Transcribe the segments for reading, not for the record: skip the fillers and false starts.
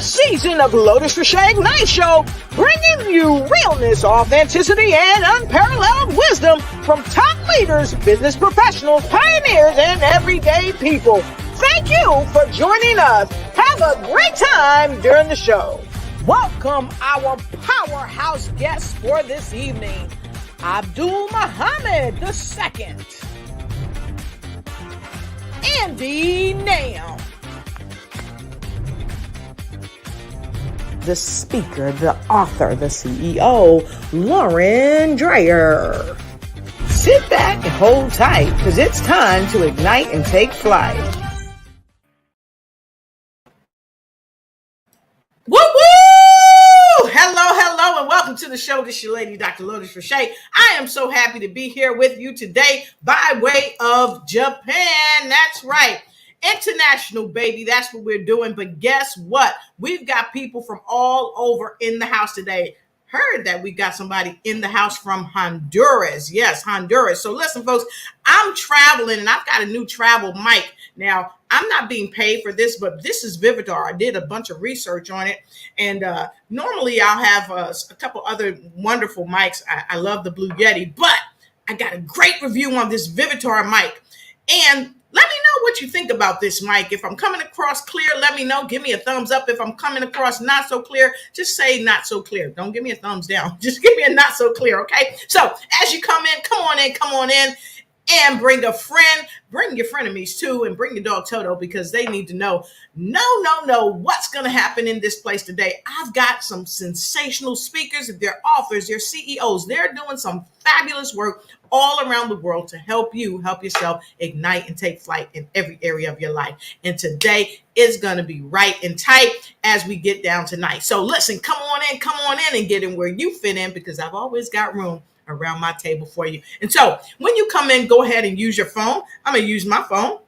season of Lotus Riché Ignite Show, bringing you realness, authenticity, and unparalleled wisdom from top leaders, business professionals, pioneers, and everyday people. Thank you for joining us. Have a great time during the show. Welcome our powerhouse guests for this evening, Abdul Muhammad II, MDM, the speaker, the author, the CEO, Lauren Dreher. Sit back and hold tight, because it's time to ignite and take flight. Woo woo! Hello, and welcome to the show. This is your lady, Dr. Lotus Riché. I am so happy to be here with you today by way of Japan. That's right. International, baby. That's what we're doing. But guess what? We've got people from all over in the house today. Heard that we got somebody in the house from Honduras. Yes, Honduras. So listen, folks, I'm traveling and I've got a new travel mic. Now, I'm not being paid for this, but this is Vividar. I did a bunch of research on it. And normally I'll have a couple other wonderful mics. I love the Blue Yeti, but I got a great review on this Vividar mic. And let me know what you think about this mic. If I'm coming across clear, let me know. Give me a thumbs up. If I'm coming across not so clear, just say not so clear. Don't give me a thumbs down. Just give me a not so clear, okay? So as you come on in, and bring a friend. Bring your frenemies too, and bring your dog Toto, because they need to know, what's going to happen in this place today. I've got some sensational speakers. They're authors, they're CEOs. They're doing some fabulous work all around the world to help you, help yourself ignite and take flight in every area of your life. And today is going to be right and tight as we get down tonight. So listen, come on in and get in where you fit in, because I've always got room around my table for you. And so when you come in, go ahead and use your phone. I'm going to use my phone.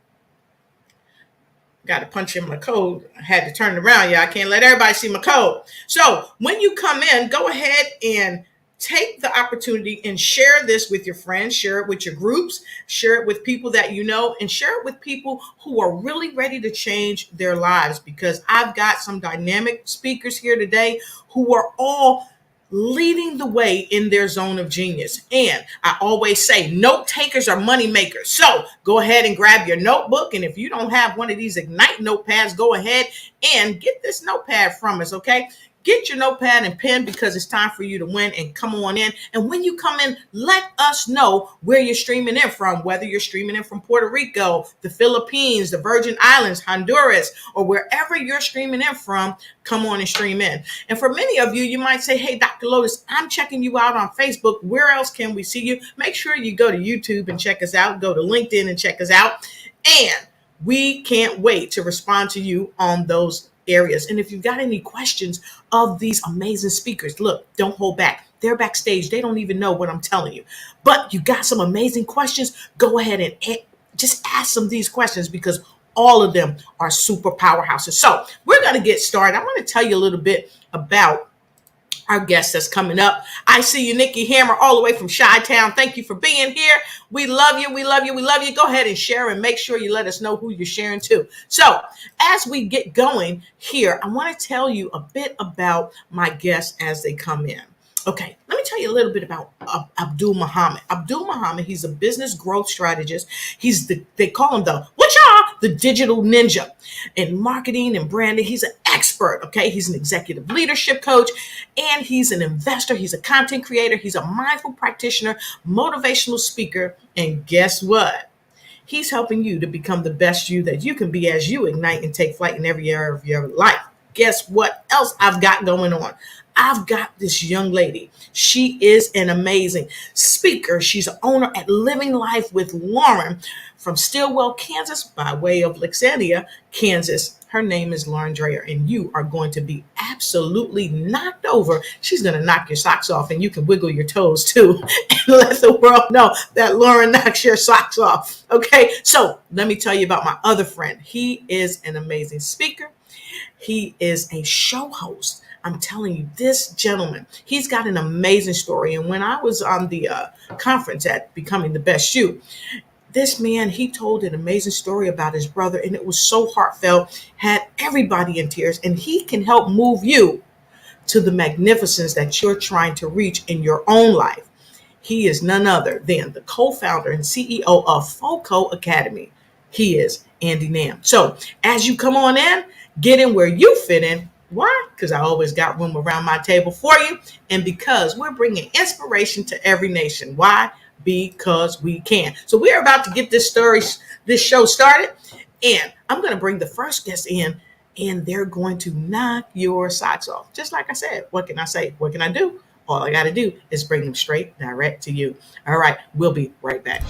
Got to punch in my code. I had to turn it around. Yeah, I can't let everybody see my code. So when you come in, go ahead and take the opportunity and share this with your friends, share it with your groups, share it with people that you know, and share it with people who are really ready to change their lives, because I've got some dynamic speakers here today who are all leading the way in their zone of genius. And I always say note takers are money makers. So go ahead and grab your notebook. And if you don't have one of these Ignite notepads, go ahead and get this notepad from us, okay? Get your notepad and pen, because it's time for you to win, and come on in. And when you come in, let us know where you're streaming in from, whether you're streaming in from Puerto Rico, the Philippines, the Virgin Islands, Honduras, or wherever you're streaming in from. Come on and stream in. And for many of you, you might say, hey, Dr. Lotus, I'm checking you out on Facebook. Where else can we see you? Make sure you go to YouTube and check us out. Go to LinkedIn and check us out. And we can't wait to respond to you on those areas. And if you've got any questions of these amazing speakers, look, don't hold back. They're backstage. They don't even know what I'm telling you. But you got some amazing questions. Go ahead and just ask them these questions, because all of them are super powerhouses. So we're going to get started. I want to tell you a little bit about our guest that's coming up. I see you, Nikki Hammer, all the way from Chi-Town. Thank you for being here. We love you. We love you. We love you. Go ahead and share, and make sure you let us know who you're sharing to. So as we get going here, I want to tell you a bit about my guests as they come in. Okay, let me tell you a little bit about Abdul Muhammad. Abdul Muhammad, he's a business growth strategist. They call him the digital ninja in marketing and branding. He's an expert, okay? He's an executive leadership coach, and he's an investor. He's a content creator. He's a mindful practitioner, motivational speaker, and guess what? He's helping you to become the best you that you can be as you ignite and take flight in every area of your life. Guess what else I've got going on? I've got this young lady. She is an amazing speaker. She's an owner at Living Life with Lauren from Stillwell, Kansas, by way of Lexington, Kansas. Her name is Lauren Dreher, and you are going to be absolutely knocked over. She's going to knock your socks off, and you can wiggle your toes too and let the world know that Lauren knocks your socks off. Okay, so let me tell you about my other friend. He is an amazing speaker. He is a show host. I'm telling you, this gentleman, he's got an amazing story. And when I was on the conference at Becoming the Best You, this man, he told an amazing story about his brother, and it was so heartfelt, had everybody in tears, and he can help move you to the magnificence that you're trying to reach in your own life. He is none other than the co-founder and CEO of FOCO Academy. He is Andy Nam. So as you come on in, get in where you fit in. Why? Because I always got room around my table for you. And because we're bringing inspiration to every nation. Why? Because we can. So we're about to get this show started. And I'm going to bring the first guest in, and they're going to knock your socks off. Just like I said, what can I say? What can I do? All I got to do is bring them straight, direct to you. All right, we'll be right back.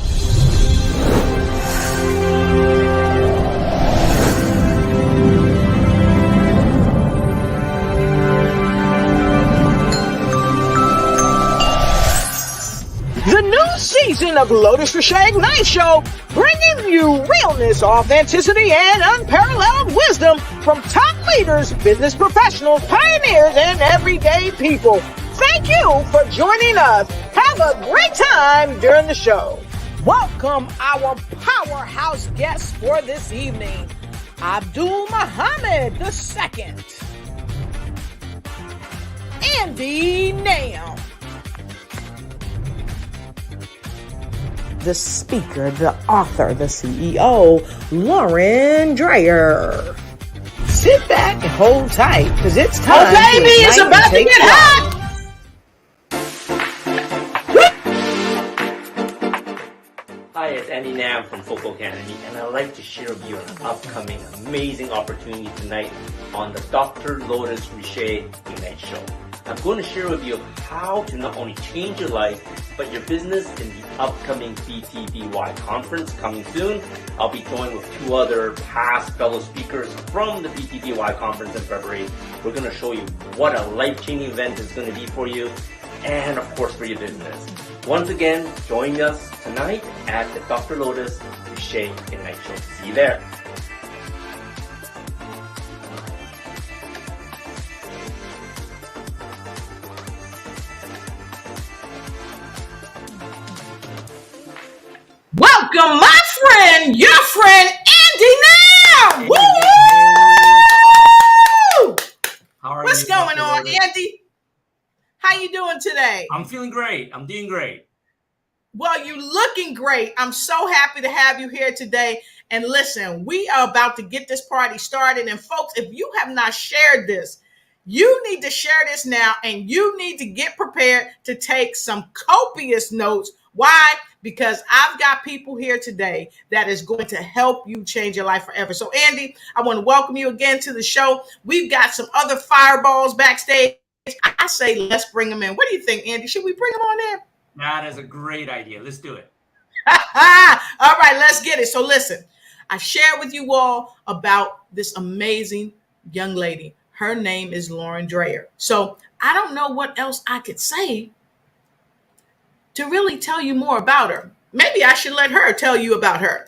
The new season of Lotus Riché Ignite Show, bringing you realness, authenticity, and unparalleled wisdom from top leaders, business professionals, pioneers, and everyday people. Thank you for joining us. Have a great time during the show. Welcome our powerhouse guests for this evening, Abdul Muhammad II, Andy Nam, the speaker, the author, the CEO, Lauren Dreher. Sit back and hold tight, because it's time. Oh, baby, it's about to get hot. Hi, it's Andy Nam from FOCO Academy, and I'd like to share with you an upcoming amazing opportunity tonight on the Dr. Lotus Riché Ignite Show. I'm going to share with you how to not only change your life, but your business in the upcoming BTBY conference coming soon. I'll be joined with two other past fellow speakers from the BTBY conference in February. We're going to show you what a life-changing event is going to be for you, and of course for your business. Once again, join us tonight at the Dr. Lotus Riché Ignite Show. See you there. Welcome, my friend, your friend, Andy Nam. Woo! How are What's you, going Dr. on, Lotus? Andy? How you doing today? I'm feeling great. I'm doing great. Well, you're looking great. I'm so happy to have you here today. And listen, we are about to get this party started. And folks, if you have not shared this, you need to share this now, and you need to get prepared to take some copious notes. Why? Because I've got people here today that is going to help you change your life forever. So, Andy, I want to welcome you again to the show. We've got some other fireballs backstage. I say let's bring them in. What do you think, Andy? Should we bring them on in? That is a great idea. Let's do it. All right, let's get it. So listen, I shared with you all about this amazing young lady. Her name is Lauren Dreher. So I don't know what else I could say to really tell you more about her. Maybe I should let her tell you about her.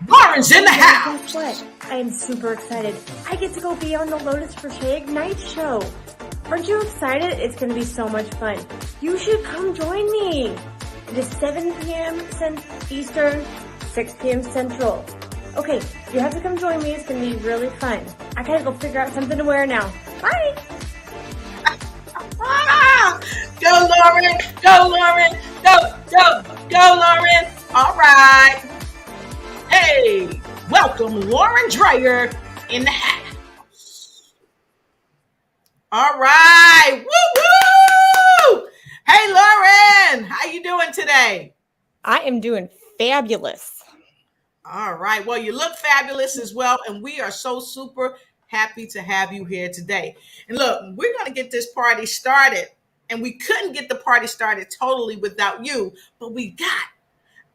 Lauren's in the house. Guess what? I am super excited. I get to go be on the Lotus Riché Ignite show. Aren't you excited? It's going to be so much fun. You should come join me. It is 7 p.m. Eastern, 6 p.m. Central. Okay, you have to come join me. It's going to be really fun. I gotta go figure out something to wear now. Bye! Go, Lauren. Go, Lauren. Go, Lauren. All right. Hey, welcome Lauren Dreher in the house. All right. Woo-woo! Hey, Lauren, how you doing today? I am doing fabulous. All right. Well, you look fabulous as well, and we are so super happy to have you here today. And look, we're going to get this party started, and we couldn't get the party started totally without you, but we got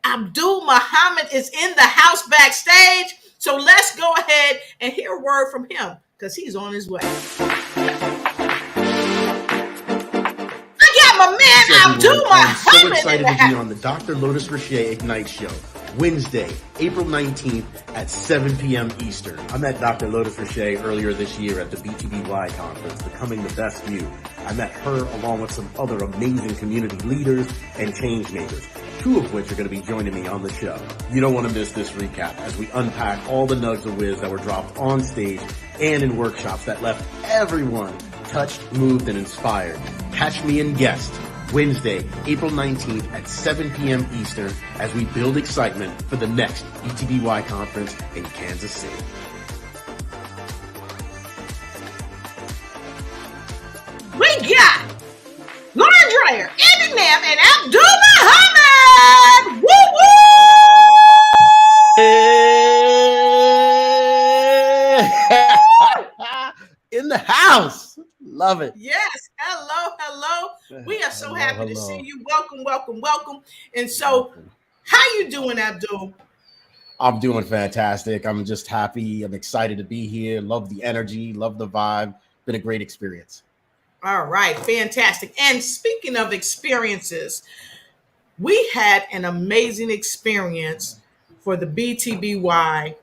Abdul Muhammad is in the house backstage. So let's go ahead and hear a word from him because he's on his way. I got my man Abdul Muhammad. so women excited in the to be house. on the Dr. Lotus Riché Ignite Show, Wednesday, April 19th at 7 p.m. Eastern. I met Dr. Lotus Riché earlier this year at the BTBY conference, Becoming the Best You. I met her along with some other amazing community leaders and change makers, two of which are going to be joining me on the show. You don't want to miss this recap as we unpack all the nuggets of whiz that were dropped on stage and in workshops that left everyone touched, moved, and inspired. Catch me in guest Wednesday, April 19th at 7 p.m. Eastern as we build excitement for the next BTBY conference in Kansas City. We got Lauren Dreher, Andy Nam, and Abdul Muhammad. Woo In the house. Love it. Yes. Hello. We are so happy to see you. Welcome. And so, how you doing, Abdul? I'm doing fantastic. I'm just happy. I'm excited to be here. Love the energy. Love the vibe. Been a great experience. All right. Fantastic. And speaking of experiences, we had an amazing experience for the BTBY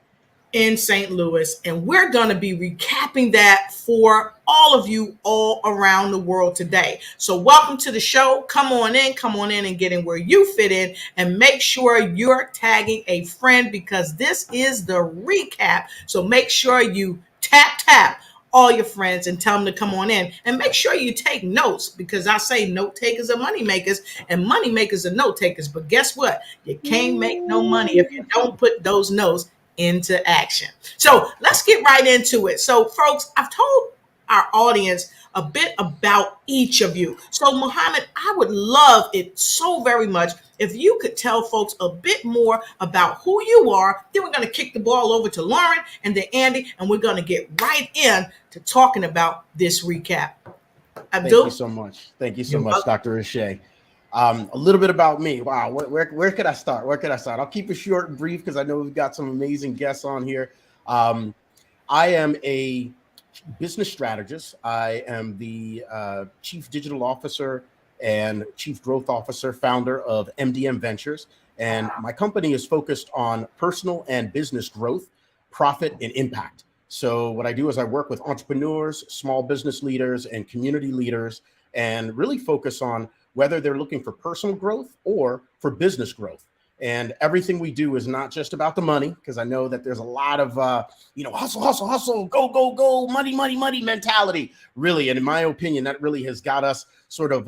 in St. Louis, and we're going to be recapping that for all of you all around the world today. So welcome to the show. Come on in and get in where you fit in, and make sure you're tagging a friend because this is the recap. So make sure you tap all your friends and tell them to come on in, and make sure you take notes because I say note takers are money makers and money makers are note takers. But guess what? You can't make no money if you don't put those notes into action. So let's get right into it. So folks, I've told our audience a bit about each of you. So Muhammad, I would love it so very much if you could tell folks a bit more about who you are. Then we're going to kick the ball over to Lauren and then Andy, and we're going to get right in to talking about this recap. Abdul? Thank you so much. Thank you so You're much, welcome. Dr. Riché. A little bit about me. Wow, where could I start? I'll keep it short and brief because I know we've got some amazing guests on here. I am a business strategist. I am the chief digital officer and chief growth officer, founder of MDM Ventures. And my company is focused on personal and business growth, profit, and impact. So what I do is I work with entrepreneurs, small business leaders, and community leaders, and really focus on whether they're looking for personal growth or for business growth. And everything we do is not just about the money, because I know that there's a lot of, hustle, go, money mentality, really. And in my opinion, that really has got us sort of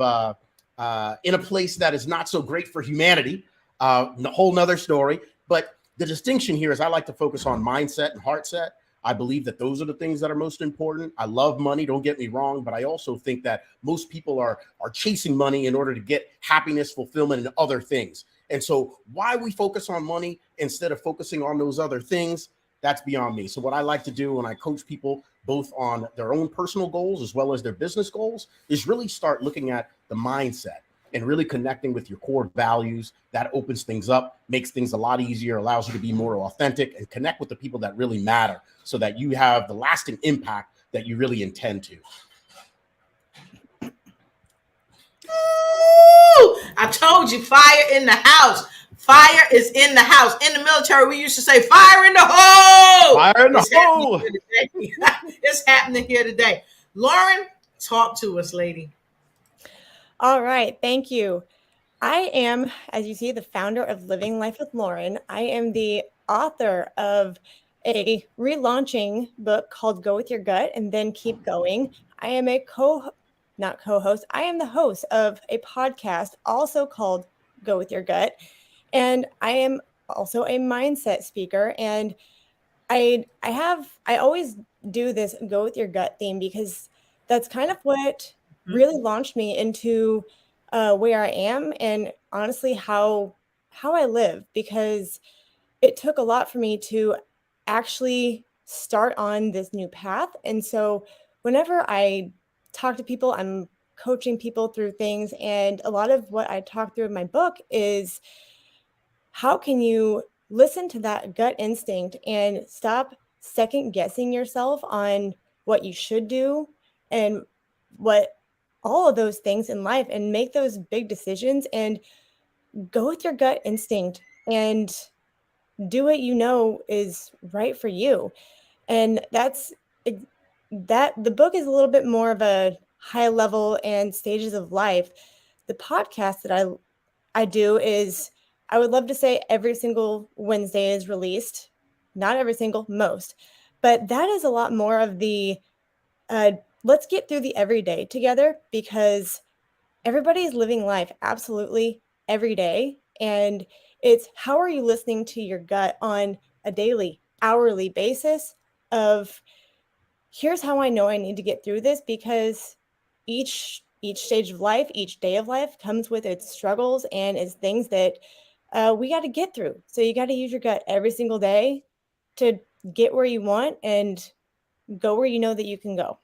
in a place that is not so great for humanity. A whole nother story. But the distinction here is I like to focus on mindset and heart set. I believe that those are the things that are most important. I love money, don't get me wrong, but I also think that most people are chasing money in order to get happiness, fulfillment, and other things. And so why we focus on money instead of focusing on those other things, that's beyond me. So what I like to do when I coach people both on their own personal goals as well as their business goals is really start looking at the mindset and really connecting with your core values. That opens things up, makes things a lot easier, allows you to be more authentic and connect with the people that really matter so that you have the lasting impact that you really intend to. Ooh, I told you, fire in the house. Fire is in the house. In the military, we used to say fire in the hole. Fire in the hole. It's happening here today. Lauren, talk to us, lady. All right. Thank you. I am, as you see, the founder of Living Life with Lauren. I am the author of a relaunching book called Go With Your Gut and Then Keep Going. I am a I am the host of a podcast also called Go With Your Gut. And I am also a mindset speaker. And I always do this Go With Your Gut theme because that's kind of what really launched me into where I am and honestly how I live, because it took a lot for me to actually start on this new path. And so whenever I talk to people, I'm coaching people through things. And a lot of what I talk through in my book is how can you listen to that gut instinct and stop second guessing yourself on what you should do and what all of those things in life and make those big decisions and go with your gut instinct and do what you know is right for you. And that the book is a little bit more of a high level and stages of life. The podcast that I do is, I would love to say every single Wednesday is released. Not every single, most. But that is a lot more of the let's get through the everyday together, because everybody is living life absolutely every day. And it's how are you listening to your gut on a daily, hourly basis of here's how I know I need to get through this, because each stage of life, each day of life comes with its struggles and its things that we got to get through. So you got to use your gut every single day to get where you want and go where you know that you can go.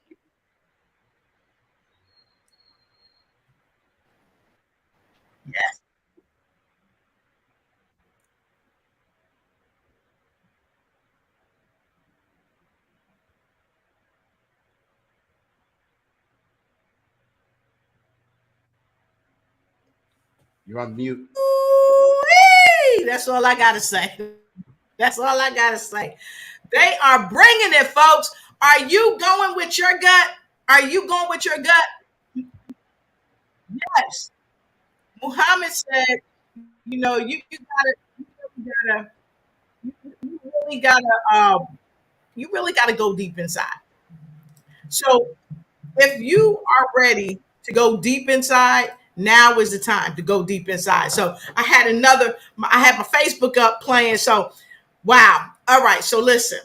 Yes. You're on mute. Ooh-wee! That's all I got to say. That's all I got to say. They are bringing it, folks. Are you going with your gut? Are you going with your gut? Yes. Muhammad said, you know, really you really gotta go deep inside. So if you are ready to go deep inside, now is the time to go deep inside. So I had my Facebook up playing. So wow. All right. So listen,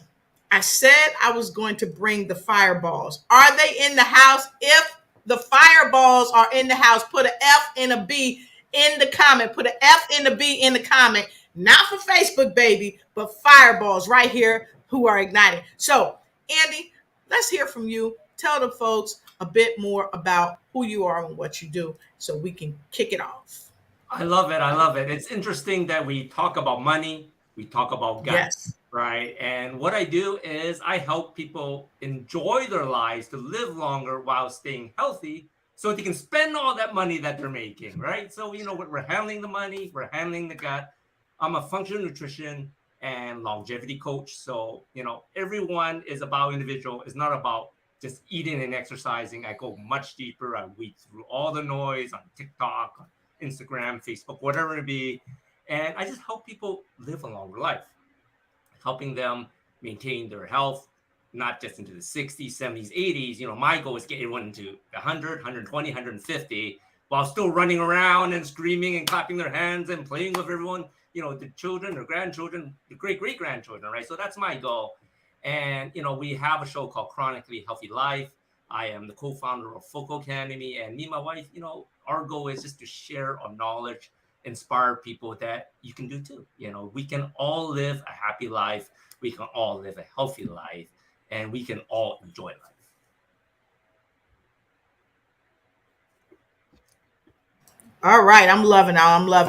I said I was going to bring the fireballs. Are they in the house? If the fireballs are in the house, put an F and a B in the comment. Put an F and a B in the comment. Not for Facebook, baby, but fireballs right here who are igniting. So, Andy, let's hear from you. Tell the folks a bit more about who you are and what you do so we can kick it off. I love it. I love it. It's interesting that we talk about money, we talk about gut, Yes. right? And what I do is I help people enjoy their lives to live longer while staying healthy so they can spend all that money that they're making, right? So, you know, we're handling the money, we're handling the gut. I'm a functional nutrition and longevity coach. So, you know, everyone is about individual. It's not about just eating and exercising. I go much deeper. I weed through all the noise on TikTok, on Instagram, Facebook, whatever it be. And I just help people live a longer life, helping them maintain their health, not just into the 60s, 70s, 80s. You know, my goal is get everyone into 100, 120, 150 while still running around and screaming and clapping their hands and playing with everyone, you know, the children, their grandchildren, the great-great-grandchildren, right? So that's my goal. And, you know, we have a show called Chronically Healthy Life. I am the co-founder of Focal Academy, and me and my wife, you know, our goal is just to share our knowledge, inspire people that you can do too. You know, we can all live a happy life. We can all live a healthy life, and we can all enjoy life. All right, I'm loving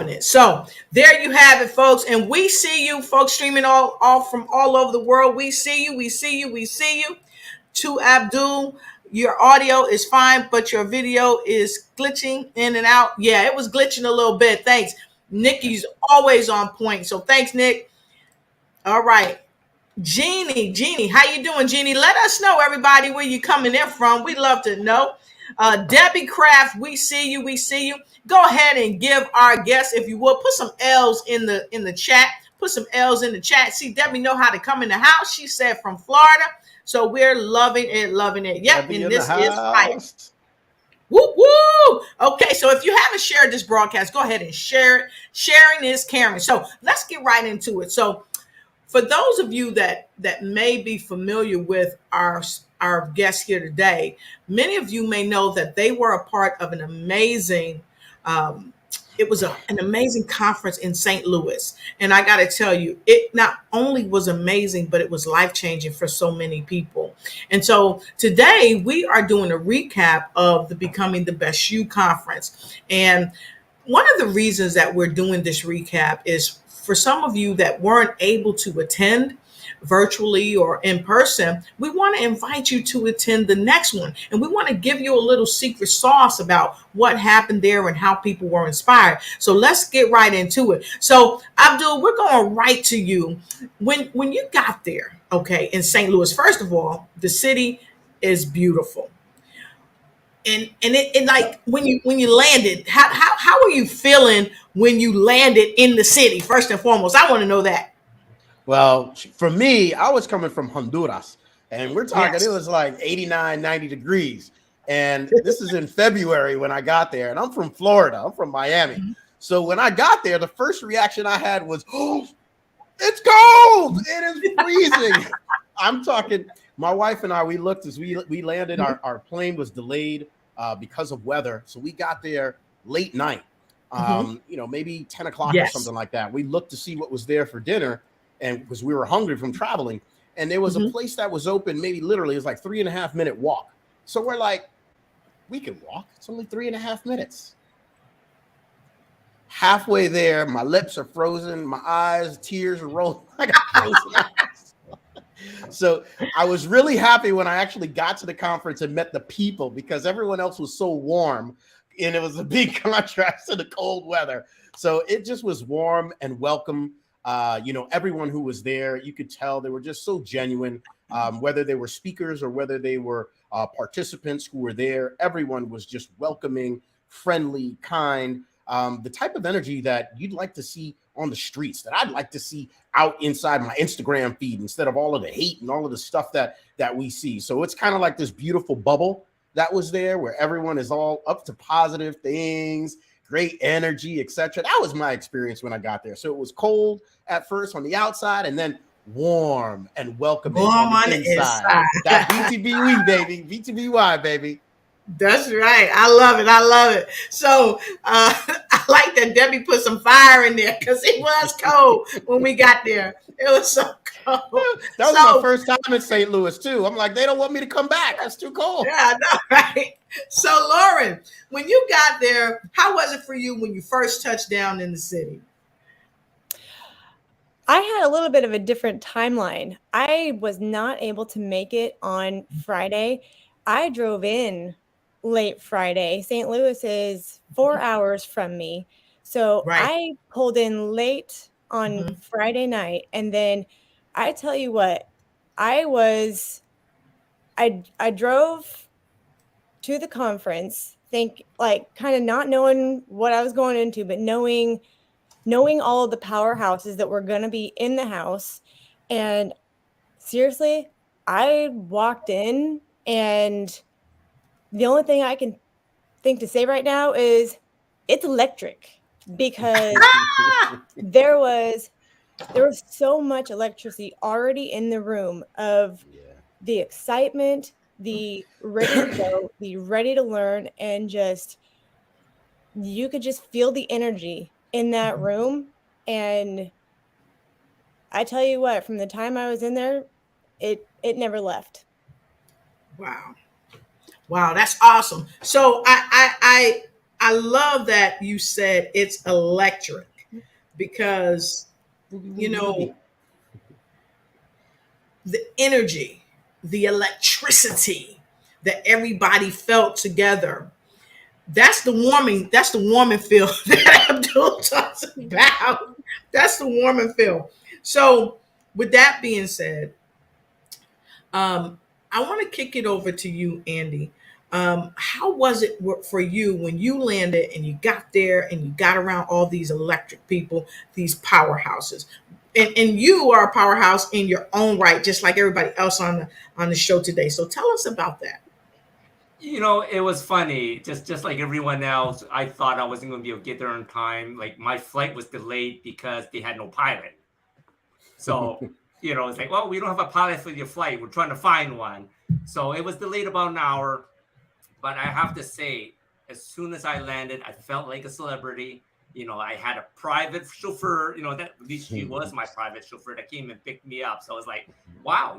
it. So there you have it, folks. And we see you, folks, streaming all from all over the world. We see you. To Abdul, your audio is fine, but your video is glitching in and out. Yeah, it was glitching a little bit. Thanks. Nikki's always on point. So thanks, Nick. All right. Jeannie, how you doing, Jeannie? Let us know, everybody, where you coming in from. We'd love to know. Debbie Craft, we see you. Go ahead and give our guests, if you will, put some L's in the chat. Put some L's in the chat. See, Debbie know how to come in the house. She said from Florida. So we're loving it. Yep, Debbie and in this the is fire. house. Woo woo! Okay, so if you haven't shared this broadcast, go ahead and share it. Sharing is caring. So let's get right into it. So for those of you that may be familiar with our guests here today, many of you may know that they were a part of an amazing an amazing conference in St. Louis. And I got to tell you, it not only was amazing, but it was life-changing for so many people. And so today we are doing a recap of the Becoming the Best You conference. And one of the reasons that we're doing this recap is for some of you that weren't able to attend, virtually or in person, we want to invite you to attend the next one. And we want to give you a little secret sauce about what happened there and how people were inspired. So let's get right into it. So Abdul, we're going right to you. When you got there, okay, in St. Louis, first of all, the city is beautiful. And it like when you landed, how are you feeling when you landed in the city? First and foremost, I want to know that. Well, for me, I was coming from Honduras, and we're talking, Yes. it was like 89, 90 degrees. And this is in February when I got there, and I'm from Florida. I'm from Miami. So when I got there, the first reaction I had was, oh, it's cold. It is freezing. I'm talking, my wife and I, we looked as we landed, our plane was delayed because of weather. So we got there late night, maybe 10 o'clock or something like that. We looked to see what was there for dinner, and because we were hungry from traveling, and there was a place that was open, maybe literally it was like 3.5 minute walk. So we're like, we can walk. It's only 3.5 minutes. Halfway there, my lips are frozen, my eyes, tears are rolling. I got frozen eyes. So I was really happy when I actually got to the conference and met the people, because everyone else was so warm, and it was a big contrast to the cold weather. So it just was warm and welcome. Everyone who was there, you could tell they were just so genuine, whether they were speakers or whether they were participants who were there. Everyone was just welcoming, friendly, kind, the type of energy that you'd like to see on the streets, that I'd like to see out inside my Instagram feed, instead of all of the hate and all of the stuff that we see. So it's kind of like this beautiful bubble that was there, where everyone is all up to positive things, great energy, etc. That was my experience when I got there. So it was cold at first on the outside, and then warm and welcoming on the inside. That BTBY, baby. BTBY, baby. That's right. I love it. I love it. So I like that Debbie put some fire in there, because it was cold when we got there. It was so cold. That was my first time in St. Louis too. I'm like, they don't want me to come back. It's too cold. Yeah, I know, right? So Lauren, when you got there, how was it for you when you first touched down in the city? I had a little bit of a different timeline. I was not able to make it on Friday. I drove in late Friday. St. Louis is 4 hours from me. So I pulled in late on Friday night. And then I tell you what, I drove to the conference, kind of not knowing what I was going into, but knowing all of the powerhouses that were going to be in the house. And seriously, I walked in, and the only thing I can think to say right now is it's electric, because there was so much electricity already in the room of the excitement, the ready to go, the ready to learn, and just you could just feel the energy in that room. And I tell you what, from the time I was in there, it never left. Wow, that's awesome. So I love that you said it's electric, because the energy, the electricity that everybody felt together. That's the warming feel that Abdul talks about. That's the warming feel. So with that being said, I want to kick it over to you, Andy. How was it for you when you landed and you got there and you got around all these electric people, these powerhouses? And you are a powerhouse in your own right, just like everybody else on the show today. So tell us about that. It was funny. Just like everyone else, I thought I wasn't going to be able to get there on time. Like, my flight was delayed because they had no pilot. So, it's like, well, we don't have a pilot for your flight. We're trying to find one. So it was delayed about an hour. But I have to say, as soon as I landed, I felt like a celebrity. I had a private chauffeur, that at least she was my private chauffeur that came and picked me up. So I was like, wow,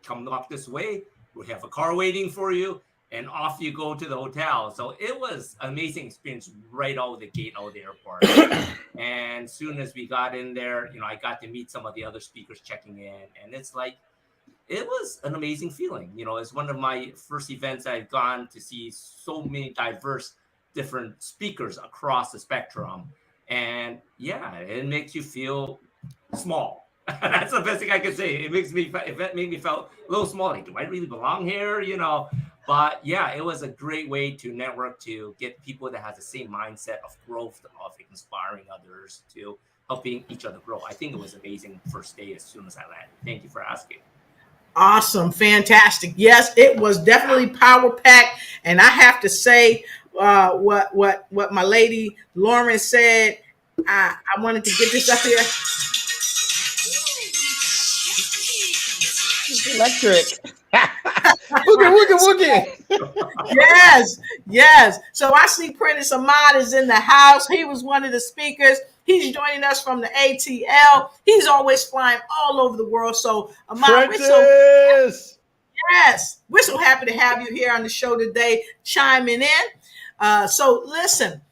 come up this way. We have a car waiting for you. and off you go to the hotel. So it was an amazing experience right out the gate out of the airport. And soon as we got in there, I got to meet some of the other speakers checking in, and it's like, it was an amazing feeling. It's one of my first events I've gone to see so many diverse, different speakers across the spectrum. And yeah, it makes you feel small. That's the best thing I can say. It made me feel a little small. Like, do I really belong here? But yeah, it was a great way to network, to get people that has the same mindset of growth, of inspiring others, to helping each other grow. I think it was amazing first day as soon as I landed. Thank you for asking. Awesome. Fantastic. Yes, it was definitely power packed. And I have to say, what my lady Lauren said, I wanted to get this up here. Electric. Woogie. Yes. So I see Prentice Ahmad is in the house. He was one of the speakers. He's joining us from the ATL. He's always flying all over the world. So Ahmad, we're so happy to have you here on the show today, chiming in. So listen,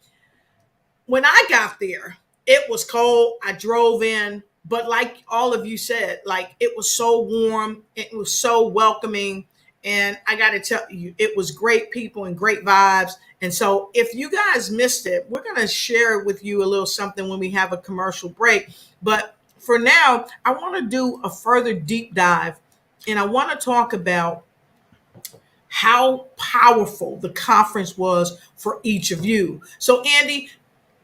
when I got there, it was cold. I drove in, but like all of you said, like, it was so warm. It was so welcoming. And I got to tell you, it was great people and great vibes. And so if you guys missed it, we're going to share with you a little something when we have a commercial break. But for now, I want to do a further deep dive. And I want to talk about how powerful the conference was for each of you. So Andy,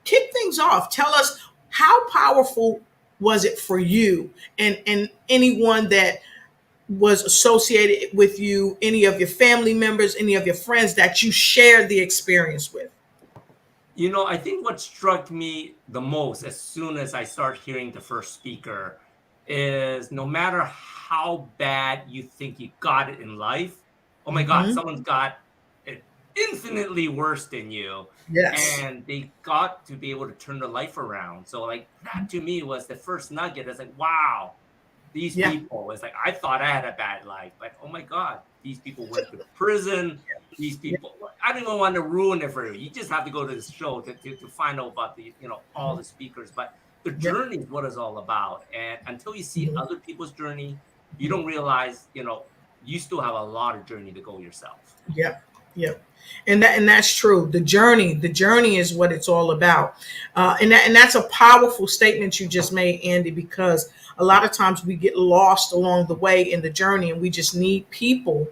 kick things off. Tell us, how powerful was it for you and anyone that was associated with you, any of your family members, any of your friends that you shared the experience with? I think what struck me the most as soon as I start hearing the first speaker is, no matter how bad you think you got it in life, oh my God, someone's got it infinitely worse than you. Yes. And they got to be able to turn their life around. So like, that to me was the first nugget. It's like, wow, these people, it's like, I thought I had a bad life, but oh my God, these people went to prison. These people, I don't even want to ruin it for you. You just have to go to this show to find out about the, all the speakers. But the journey is what it's all about. And until you see other people's journey, you don't realize, you still have a lot of journey to go yourself. Yep. And that's true. The journey is what it's all about. And that's a powerful statement you just made, Andy, because a lot of times we get lost along the way in the journey, and we just need people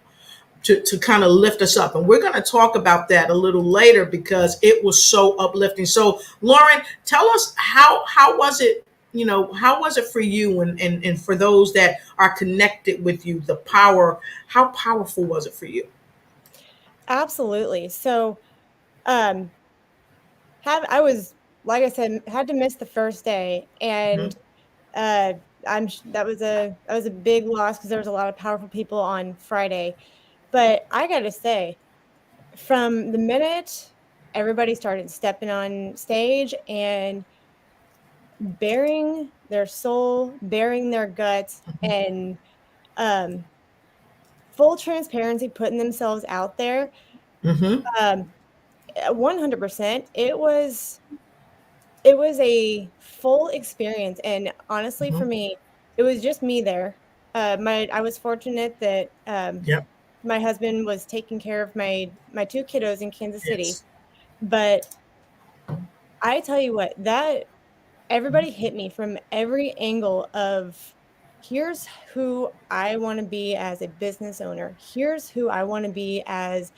to kind of lift us up. And we're going to talk about that a little later because it was so uplifting. So Lauren, tell us, how was it? How was it for you and for those that are connected with you, how powerful was it for you? Absolutely. So, I was, like I said, had to miss the first day, and that was a big loss because there was a lot of powerful people on Friday. But I got to say, from the minute everybody started stepping on stage and bearing their soul, bearing their guts, and full transparency, putting themselves out there, 100%, it was a full experience. And honestly, for me, it was just me there. I was fortunate that my husband was taking care of my two kiddos in Kansas City. But I tell you what, that everybody hit me from every angle of, here's who I want to be as a business owner. Here's who I want to be as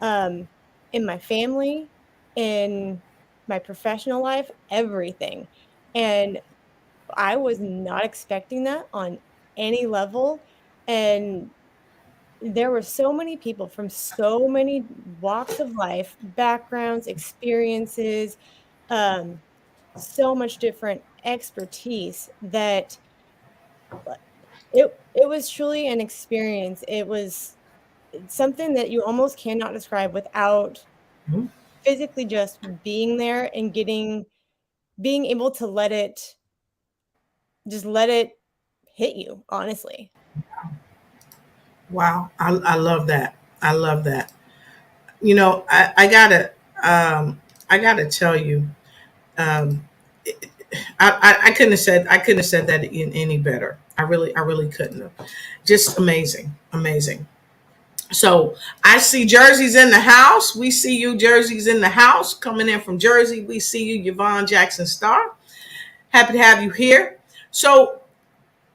in my family, in my professional life, everything. And I was not expecting that on any level. And there were so many people from so many walks of life, backgrounds, experiences, so much different expertise, that it was truly an experience. It was something that you almost cannot describe without physically just being there and being able to let it hit you, honestly. Wow. I love that. you know, I gotta tell you, um, I couldn't have said that in any better. I really couldn't have. Just amazing, amazing. So I see Jersey's in the house. We see you, Jersey's in the house, coming in from Jersey. We see you, Yvonne Jackson Starr. Happy to have you here. So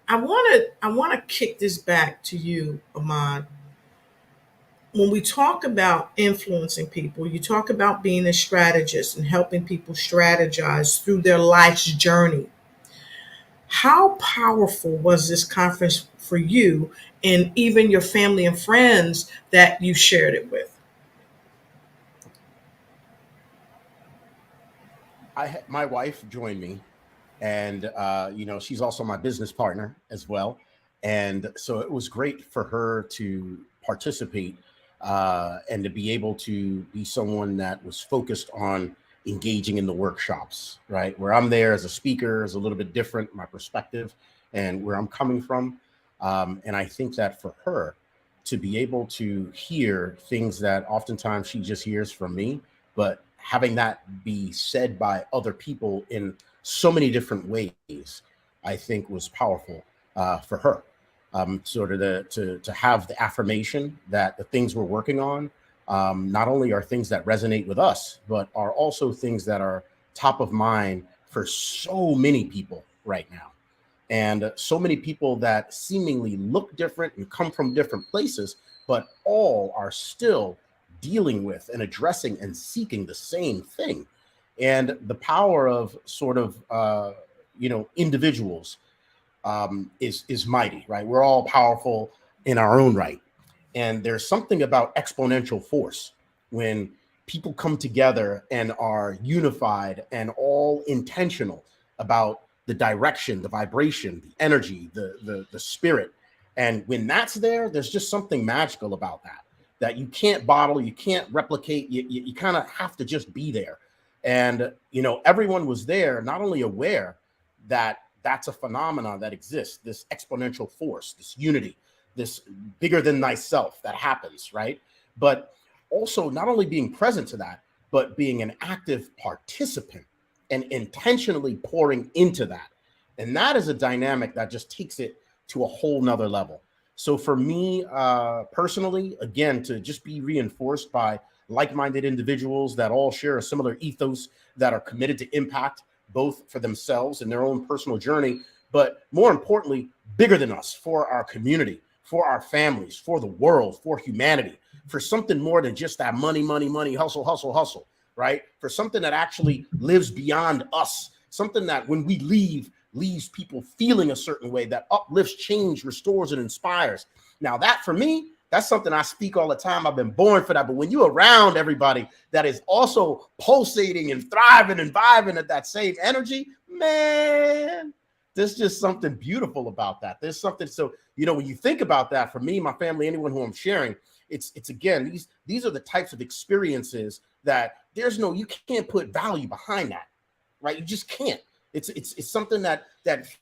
I want to kick this back to you, Ahmad. When we talk about influencing people, you talk about being a strategist and helping people strategize through their life's journey. How powerful was this conference for you and even your family and friends that you shared it with? My wife joined me, and she's also my business partner as well, and so it was great for her to participate and to be able to be someone that was focused on engaging in the workshops, right? Where I'm there as a speaker is a little bit different, my perspective and where I'm coming from. And I think that for her to be able to hear things that oftentimes she just hears from me, but having that be said by other people in so many different ways, I think was powerful for her. Sort of to have the affirmation that the things we're working on not only are things that resonate with us, but are also things that are top of mind for so many people right now. And so many people that seemingly look different and come from different places, but all are still dealing with and addressing and seeking the same thing. And the power of sort of, individuals is mighty, right? We're all powerful in our own right. And there's something about exponential force when people come together and are unified and all intentional about the direction, the vibration, the energy, the spirit. And when that's there, there's just something magical about that you can't bottle, you can't replicate, you kind of have to just be there. And, everyone was there, not only aware that that's a phenomenon that exists, this exponential force, this unity, this bigger than thyself that happens, right? But also not only being present to that, but being an active participant and intentionally pouring into that. And that is a dynamic that just takes it to a whole nother level. So for me, personally, again, to just be reinforced by like-minded individuals that all share a similar ethos, that are committed to impact both for themselves and their own personal journey, but more importantly, bigger than us, for our community, for our families, for the world, for humanity, for something more than just that money, hustle, hustle, hustle, right? For something that actually lives beyond us, something that when we leave, leaves people feeling a certain way, that uplifts, change, restores, and inspires. Now that for me, that's something I speak all the time. I've been born for that. But when you're around everybody that is also pulsating and thriving and vibing at that same energy, man, there's just something beautiful about that. There's something. So, when you think about that, for me, my family, anyone who I'm sharing, it's again, these are the types of experiences that you can't put value behind that, right? You just can't. It's something that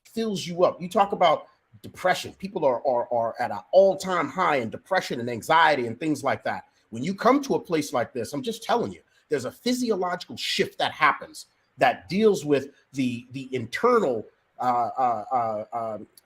fills you up. You talk about depression. People are at an all-time high in depression and anxiety and things like that. When you come to a place like this, I'm just telling you, there's a physiological shift that happens that deals with the internal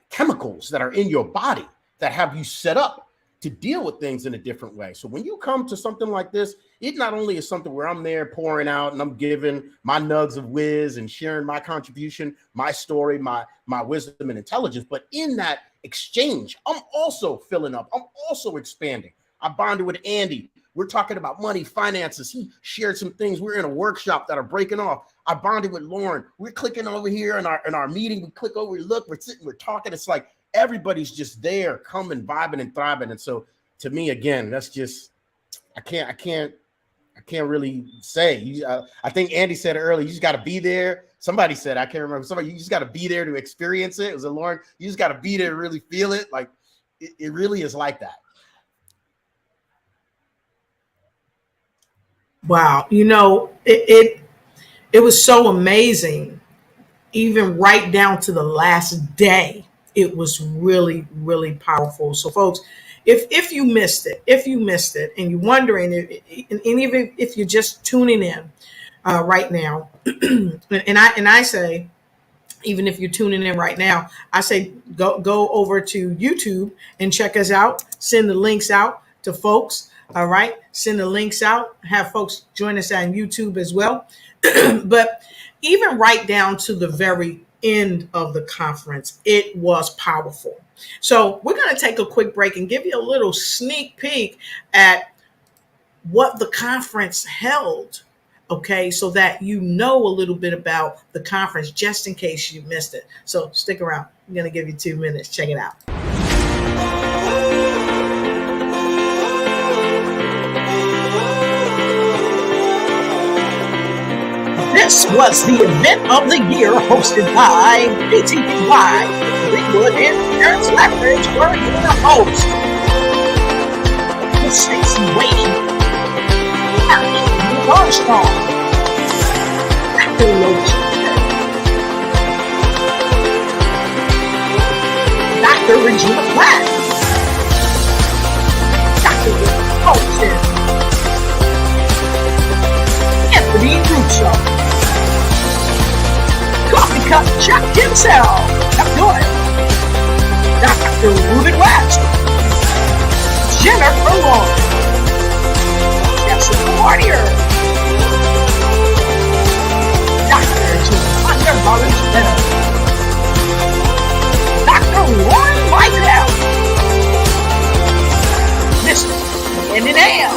chemicals that are in your body that have you set up to deal with things in a different way. So when you come to something like this, it not only is something where I'm there pouring out and I'm giving my nugs of whiz and sharing my contribution, my story, my wisdom and intelligence, but in that exchange, I'm also filling up. I'm also expanding. I bonded with Andy. We're talking about money, finances. He shared some things. We're in a workshop that are breaking off. I bonded with Lauren. We're clicking over here in our meeting. We click over, we look, we're sitting, we're talking. It's like everybody's just there, coming, vibing, and thriving. And so, to me, again, that's just I can't really say. I think Andy said it earlier. You just got to be there. Somebody said, I can't remember. Somebody, you just got to be there to experience it. It was a Lauren. You just got to be there to really feel it. Like it really is like that. Wow, it was so amazing, even right down to the last day. It was really, really powerful. So folks, if you missed it, and you're wondering, and even if you're just tuning in right now, and I say, even if you're tuning in right now, I say go over to YouTube and check us out. Send the links out to folks. All right, send the links out. Have folks join us on YouTube as well. But even right down to the very end of the conference, it was powerful. So we're going to take a quick break and give you a little sneak peek at what the conference held. Okay, so that you know a little bit about the conference, just in case you missed it. So stick around. I'm going to give you 2 minutes. Check it out. This was the event of the year hosted by BTBY. Greenwood and Parents Leverage were your host. With Stacey Wade, Armstrong, Dr. Lotus Riché, Dr. Regina Platt, Dr. Colton, Anthony Russo, Coffee Cup Chuck himself, Abdul, Dr. Ruben West, Jennifer Lawrence, Jessica Warrior, Dr. Under Molly's Better, Dr. Warren Michael, Mr. Andy Nail,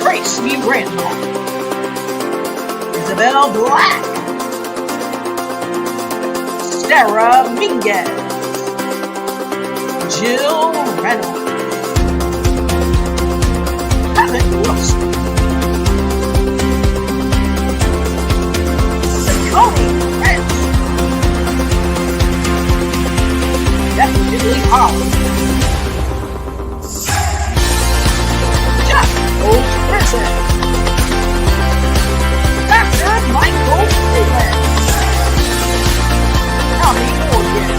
Tracy Randolph, Isabel Black, Sarah Minguez, Jill Reynolds, Helen Wilson, Tony Prince, Definitely Holly, Jeff Olds-Prison, Dr. Michael Freeland, Tommy Morgan,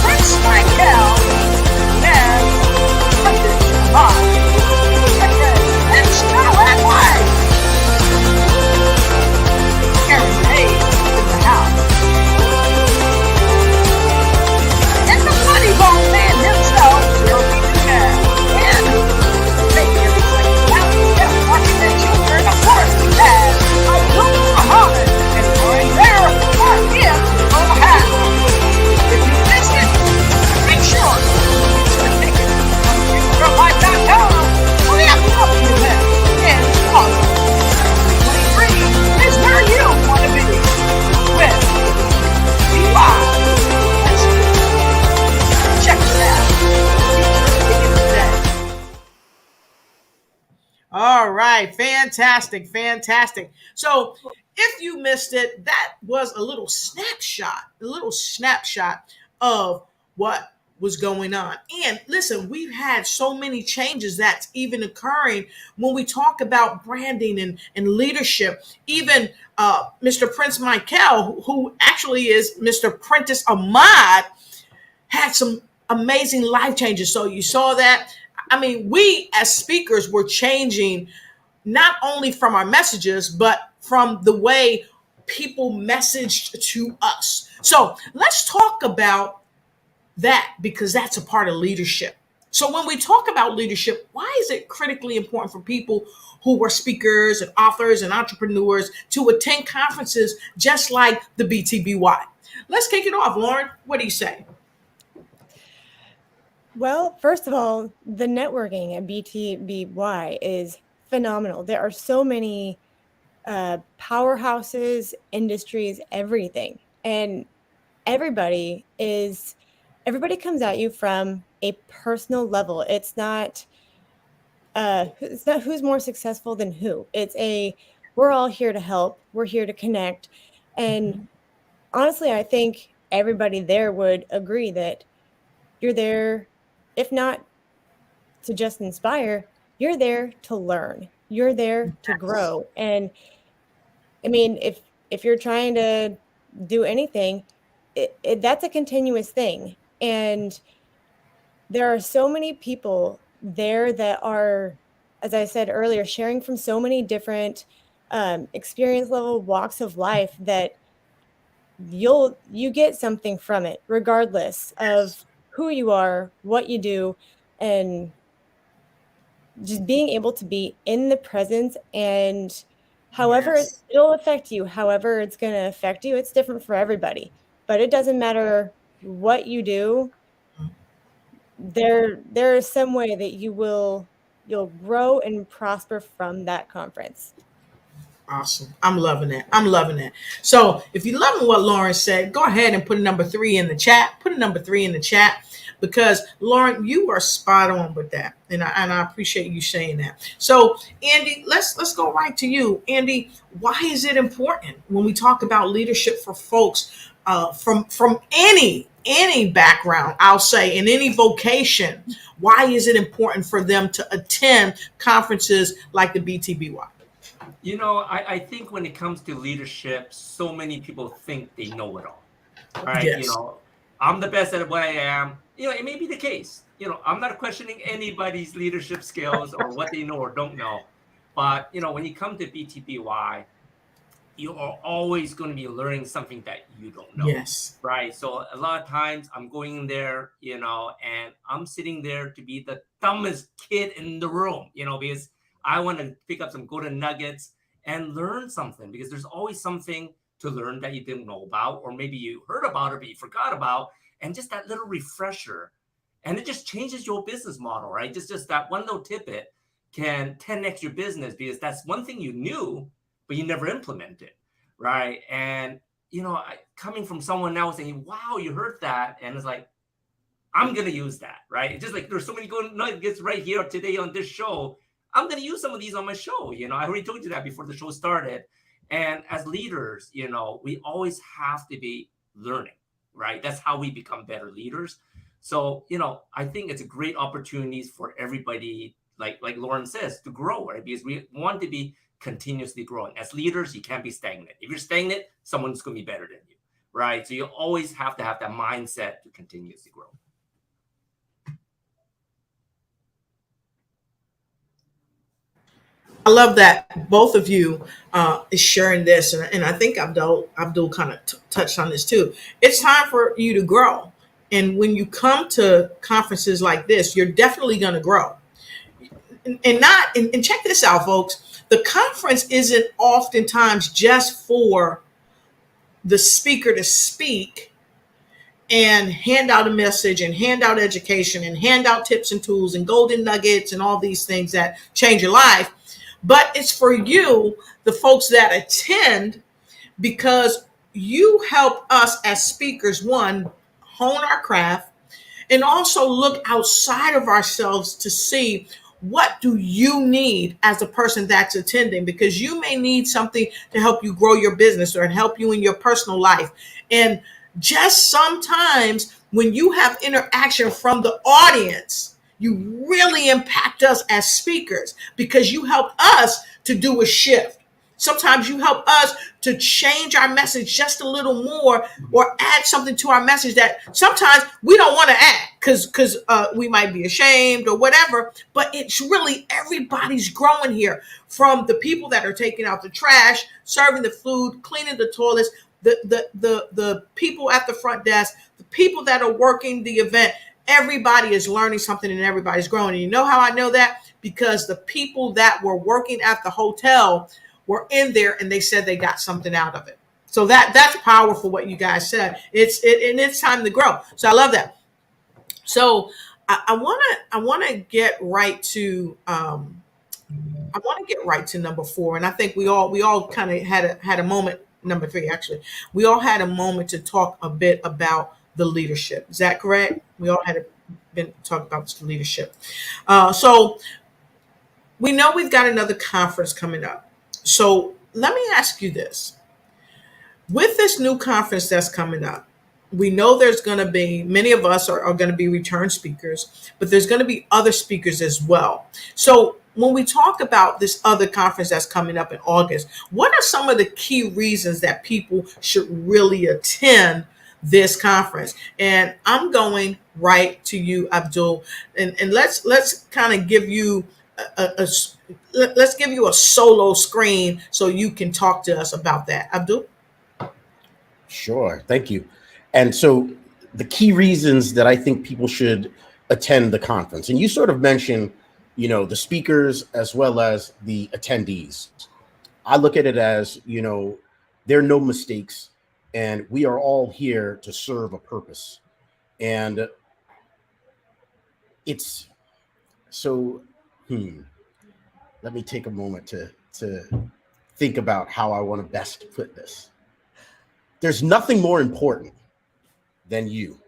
Prince Michael, and Brendan Bob, and Starland White. Aaron Hayes in the house. And the Money Ball Man himself, Jeremy Dugan. And making everything out, and watching the children, of course, we have Abdul Muhammad and Roy Dreher are in on the house. If you missed it, make sure you get your ticket on futurelife.com for the upcoming event in August. 2023 is where you want to be with BY. Check it out. All right, fantastic. So if you missed it, that was a little snapshot of what was going on. And listen, we've had so many changes that's even occurring when we talk about branding and leadership. Even Mr. Prince Michael, who actually is Mr. Prentice Ahmad, had some amazing life changes. So you saw that. I mean, we as speakers were changing not only from our messages, but from the way people messaged to us. So let's talk about that, because that's a part of leadership. So when we talk about leadership, why is it critically important for people who were speakers and authors and entrepreneurs to attend conferences just like the BTBY? Let's kick it off. Lauren, what do you say? Well, first of all, the networking at BTBY is phenomenal. There are so many powerhouses, industries, everything. And everybody comes at you from a personal level. It's not who's more successful than who. We're all here to help. We're here to connect. And honestly, I think everybody there would agree that you're there, if not to just inspire, you're there to learn. You're there to grow. And I mean, if you're trying to do anything, that's a continuous thing. And there are so many people there that are, as I said earlier, sharing from so many different experience level walks of life that you get something from it, regardless of who you are, what you do, and just being able to be in the presence. And however Yes. it'll affect you, however it's going to affect you, it's different for everybody. But it doesn't matter what you do, there is some way that you'll grow and prosper from that conference. Awesome. I'm loving that. I'm loving that. So if you're loving what Lauren said, go ahead and put a number 3 in the chat. Put a number 3 in the chat, because Lauren, you are spot on with that. And I appreciate you saying that. So Andy, let's go right to you. Andy, why is it important when we talk about leadership for folks from any background, I'll say, in any vocation? Why is it important for them to attend conferences like the BTBY? You know, I think when it comes to leadership, so many people think they know it all, right? Yes. You know, I'm the best at what I am. You know, it may be the case. You know, I'm not questioning anybody's leadership skills or what they know or don't know. But, you know, when you come to BTBY, you are always going to be learning something that you don't know. Yes. Right. So a lot of times I'm going in there, you know, and I'm sitting there to be the dumbest kid in the room, you know, because I want to pick up some golden nuggets and learn something, because there's always something to learn that you didn't know about, or maybe you heard about it, but you forgot about, and just that little refresher. And it just changes your business model, right? Just that one little tidbit can 10x your business, because that's one thing you knew, but you never implemented, right? And, you know, coming from someone now saying, wow, you heard that. And it's like, I'm going to use that, right? It's just like, there's so many golden nuggets right here today on this show. I'm going to use some of these on my show. You know, I already told you that before the show started. And as leaders, you know, we always have to be learning, right? That's how we become better leaders. So, you know, I think it's a great opportunity for everybody, like Lauren says, to grow, right? Because we want to be continuously growing. As leaders, you can't be stagnant. If you're stagnant, someone's going to be better than you, right? So you always have to have that mindset to continuously grow. I love that both of you is sharing this, and I think Abdul kind of touched on this too. It's time for you to grow, and when you come to conferences like this, you're definitely going to grow. And check this out, folks. The conference isn't oftentimes just for the speaker to speak and hand out a message and hand out education and hand out tips and tools and golden nuggets and all these things that change your life. But it's for you, the folks that attend, because you help us as speakers, one, hone our craft, and also look outside of ourselves to see what do you need as a person that's attending, because you may need something to help you grow your business or help you in your personal life. And just sometimes when you have interaction from the audience, you really impact us as speakers, because you help us to do a shift. Sometimes you help us to change our message just a little more, or add something to our message that sometimes we don't want to add because we might be ashamed or whatever. But it's really, everybody's growing here, from the people that are taking out the trash, serving the food, cleaning the toilets, the people at the front desk, the people that are working the event. Everybody is learning something and everybody's growing. And you know how I know that? Because the people that were working at the hotel were in there and they said they got something out of it. So that's powerful what you guys said. It's time to grow. So I love that. So I want to get right to number 4, and I think we all kind of had a moment. Number 3, actually, we all had a moment to talk a bit about the leadership. Is that correct? We all had been talking about the leadership. So we know we've got another conference coming up. So let me ask you this. With this new conference that's coming up, we know there's going to be, many of us are going to be return speakers, but there's going to be other speakers as well. So when we talk about this other conference that's coming up in August, what are some of the key reasons that people should really attend this conference? And I'm going right to you, Abdul, and let's kind of give you let's give you a solo screen so you can talk to us about that, Abdul. Sure, thank you. And so the key reasons that I think people should attend the conference, and you sort of mentioned, you know, the speakers as well as the attendees. I look at it as, you know, there are no mistakes, and we are all here to serve a purpose. And it's so, let me take a moment to think about how I want to best put this. There's nothing more important than you.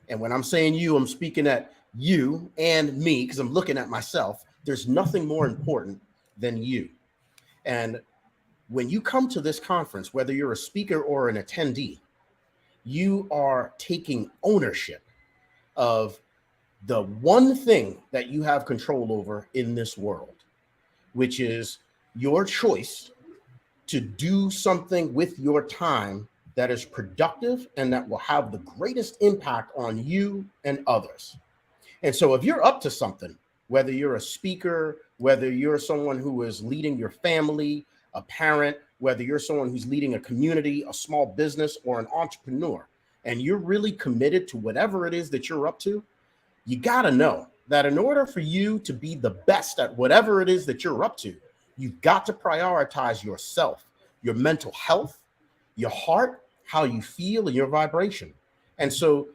And when I'm saying you, I'm speaking at you and me, because I'm looking at myself. There's nothing more important than you. And when you come to this conference, whether you're a speaker or an attendee, you are taking ownership of the one thing that you have control over in this world, which is your choice to do something with your time that is productive and that will have the greatest impact on you and others. And so if you're up to something, whether you're a speaker, whether you're someone who is leading your family, a parent, whether you're someone who's leading a community, a small business, or an entrepreneur, and you're really committed to whatever it is that you're up to, you got to know that in order for you to be the best at whatever it is that you're up to, you've got to prioritize yourself, your mental health, your heart, how you feel, and your vibration. And so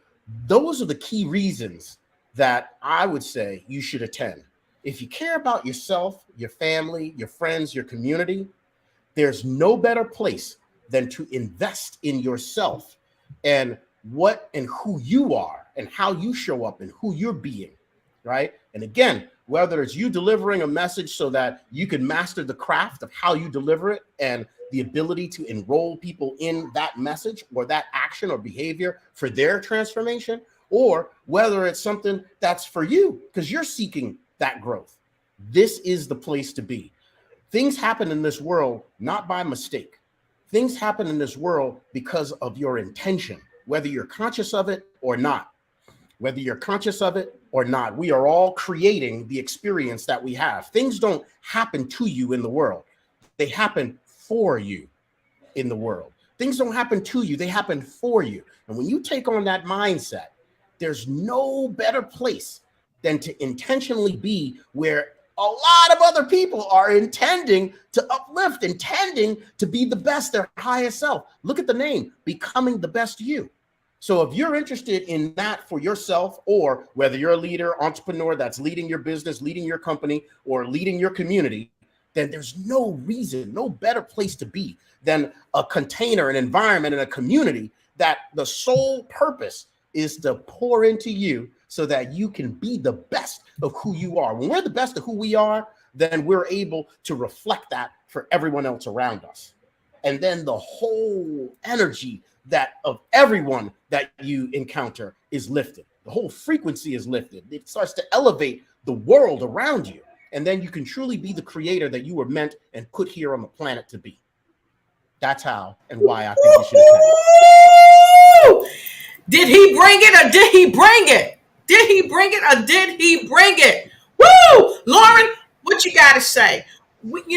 those are the key reasons that I would say you should attend. If you care about yourself, your family, your friends, your community, there's no better place than to invest in yourself and what and who you are and how you show up and who you're being, right? And again, whether it's you delivering a message so that you can master the craft of how you deliver it and the ability to enroll people in that message or that action or behavior for their transformation, or whether it's something that's for you because you're seeking that growth. This is the place to be. Things happen in this world not by mistake. Things happen in this world because of your intention, whether you're conscious of it or not. Whether you're conscious of it or not, we are all creating the experience that we have. Things don't happen to you in the world. They happen for you in the world. Things don't happen to you. They happen for you. And when you take on that mindset, there's no better place than to intentionally be where a lot of other people are intending to uplift, intending to be the best, their highest self. Look at the name, Becoming the Best You. So if you're interested in that for yourself, or whether you're a leader, entrepreneur that's leading your business, leading your company, or leading your community, then there's no reason, no better place to be than a container, an environment, and a community that the sole purpose is to pour into you so that you can be the best of who you are. When we're the best of who we are, then we're able to reflect that for everyone else around us. And then the whole energy that of everyone that you encounter is lifted. The whole frequency is lifted. It starts to elevate the world around you. And then you can truly be the creator that you were meant and put here on the planet to be. That's how and why I think you should attend. Did he bring it or did he bring it? Did he bring it or did he bring it? Woo! Lauren, what you got to say? We've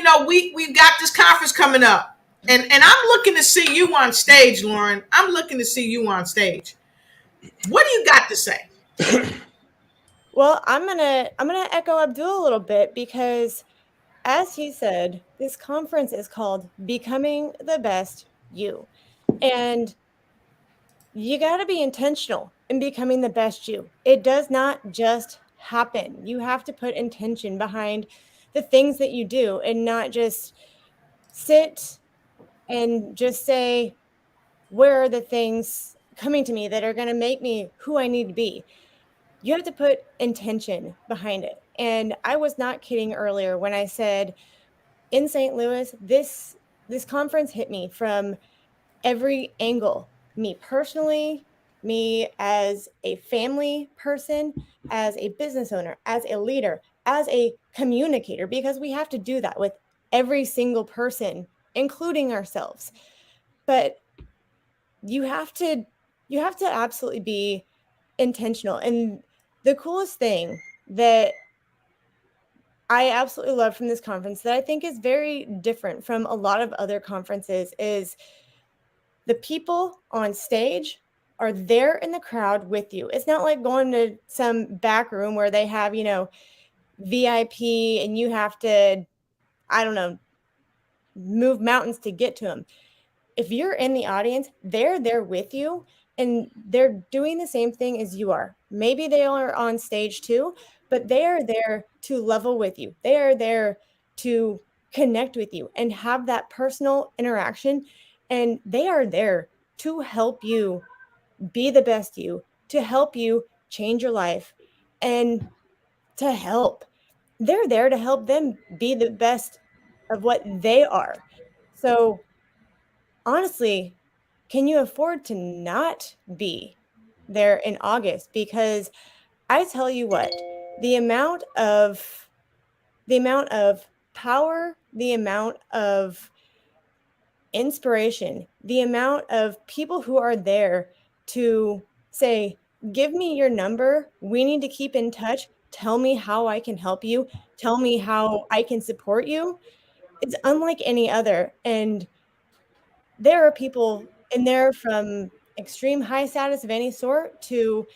got this conference coming up. And I'm looking to see you on stage, Lauren. I'm looking to see you on stage. What do you got to say? Well, I'm gonna echo Abdul a little bit because, as he said, this conference is called Becoming the Best You. And you got to be intentional in becoming the best you. It does not just happen. You have to put intention behind the things that you do and not just sit and just say, where are the things coming to me that are going to make me who I need to be? You have to put intention behind it. And I was not kidding earlier when I said in St. Louis, this conference hit me from every angle. Me personally, me as a family person, as a business owner, as a leader, as a communicator, because we have to do that with every single person, including ourselves. But you have to absolutely be intentional. And the coolest thing that I absolutely love from this conference, that I think is very different from a lot of other conferences, is the people on stage are there in the crowd with you. It's not like going to some back room where they have, VIP and you have to, I don't know, move mountains to get to them. If you're in the audience, they're there with you and they're doing the same thing as you are. Maybe they are on stage too, but they are there to level with you. They are there to connect with you and have that personal interaction. And they are there to help you be the best you, to help you change your life, and to help. They're there to help them be the best of what they are. So honestly, can you afford to not be there in August? Because I tell you what, the amount of power, the amount of inspiration, the amount of people who are there to say, give me your number, we need to keep in touch, tell me how I can help you, tell me how I can support you. It's unlike any other. And there are people in there from extreme high status of any sort to,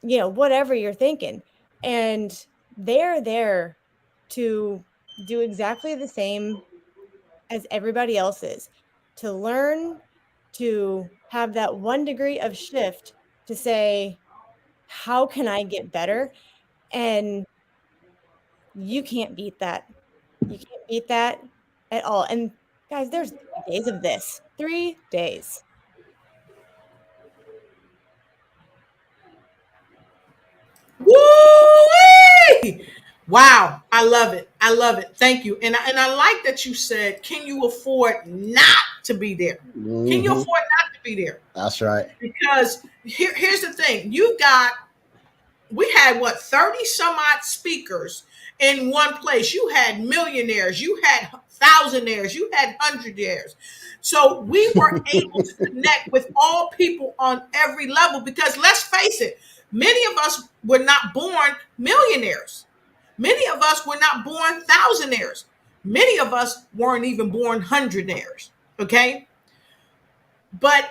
whatever you're thinking. And they're there to do exactly the same as everybody else is, to learn, to have that 1 degree of shift to say, how can I get better? And you can't beat that. You can't beat that at all. And guys, there's 3 days of this. 3 days. Woo! Wow, I love it. I love it. Thank you. And I like that you said, can you afford not to be there? Mm-hmm. Can you afford not to be there? That's right. Because here's the thing. We had 30 some odd speakers in one place. You had millionaires, you had thousandaires, you had hundredaires. So we were able to connect with all people on every level, because let's face it, many of us were not born millionaires. Many of us were not born thousandaires. Many of us weren't even born hundredaires. Okay. But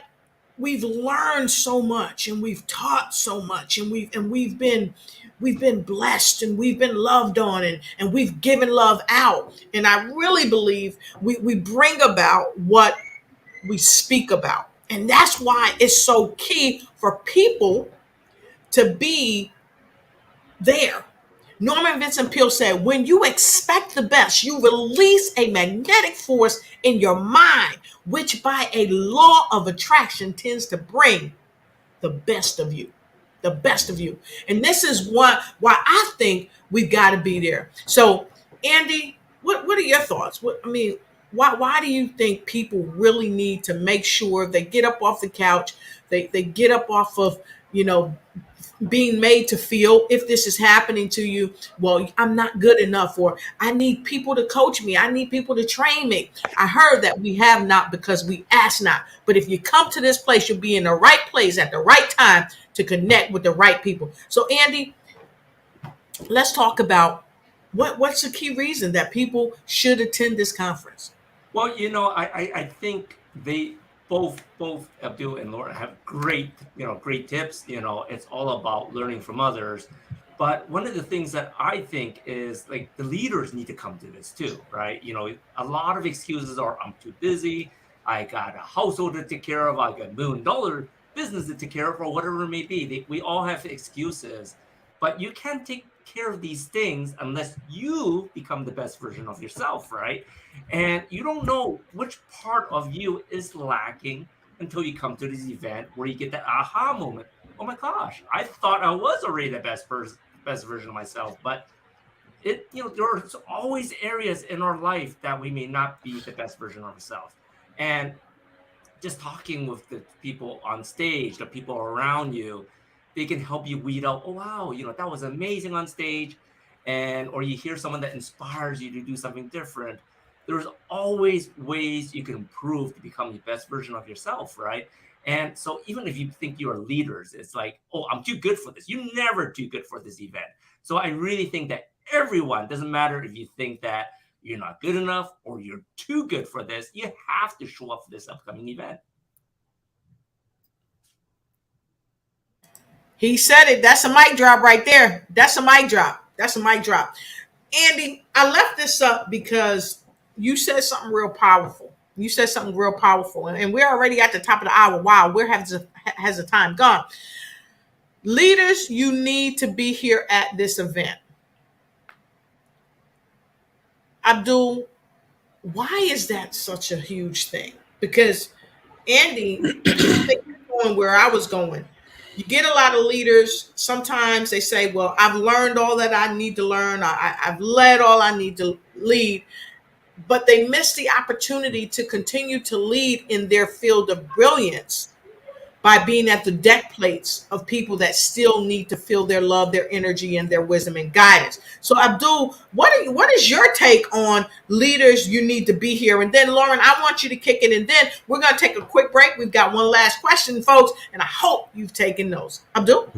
we've learned so much and we've taught so much and we've been blessed and we've been loved on and we've given love out. And I really believe we bring about what we speak about. And that's why it's so key for people to be there. Norman Vincent Peale said, when you expect the best, you release a magnetic force in your mind, which by a law of attraction tends to bring the best of you. The best of you. And this is why I think we've got to be there. So, Andy, what are your thoughts? Why do you think people really need to make sure they get up off the couch, they get up off of, being made to feel, if this is happening to you, well, I'm not good enough, or I need people to coach me, I need people to train me. I heard that we have not because we ask not. But if you come to this place, you'll be in the right place at the right time to connect with the right people. So, Andy, let's talk about what's the key reason that people should attend this conference. Well, I think they both Abdul and Laura have great tips. It's all about learning from others. But one of the things that I think is, like, the leaders need to come to this too, right? A lot of excuses are, I'm too busy, I got a household to take care of, I got $1 million business to take care of, or whatever it may be. We all have excuses, but you can't take care of these things unless you become the best version of yourself, right? And you don't know which part of you is lacking until you come to this event where you get that aha moment. Oh my gosh, I thought I was already the best version of myself, but there are always areas in our life that we may not be the best version of ourselves. And just talking with the people on stage, the people around you, they can help you weed out, oh wow, that was amazing on stage. or you hear someone that inspires you to do something different, there's always ways you can improve to become the best version of yourself, right? And so even if you think you are leaders, it's like, oh, I'm too good for this. You're never too good for this event. So I really think that everyone, doesn't matter if you think that you're not good enough or you're too good for this, you have to show up for this upcoming event. He said it. That's a mic drop right there. That's a mic drop. That's a mic drop. Andy, I left this up because you said something real powerful. You said something real powerful. And we're already at the top of the hour. Wow, where has the time gone? Leaders, you need to be here at this event. Abdul, why is that such a huge thing? Because Andy, I think you're going where I was going. You get a lot of leaders. Sometimes they say, well, I've learned all that I need to learn. I've led all I need to lead. But they miss the opportunity to continue to lead in their field of brilliance by being at the deck plates of people that still need to feel their love, their energy, and their wisdom and guidance. So, Abdul, what is your take on leaders? You need to be here. And then, Lauren, I want you to kick it. And then we're going to take a quick break. We've got one last question, folks, and I hope you've taken notes. Abdul?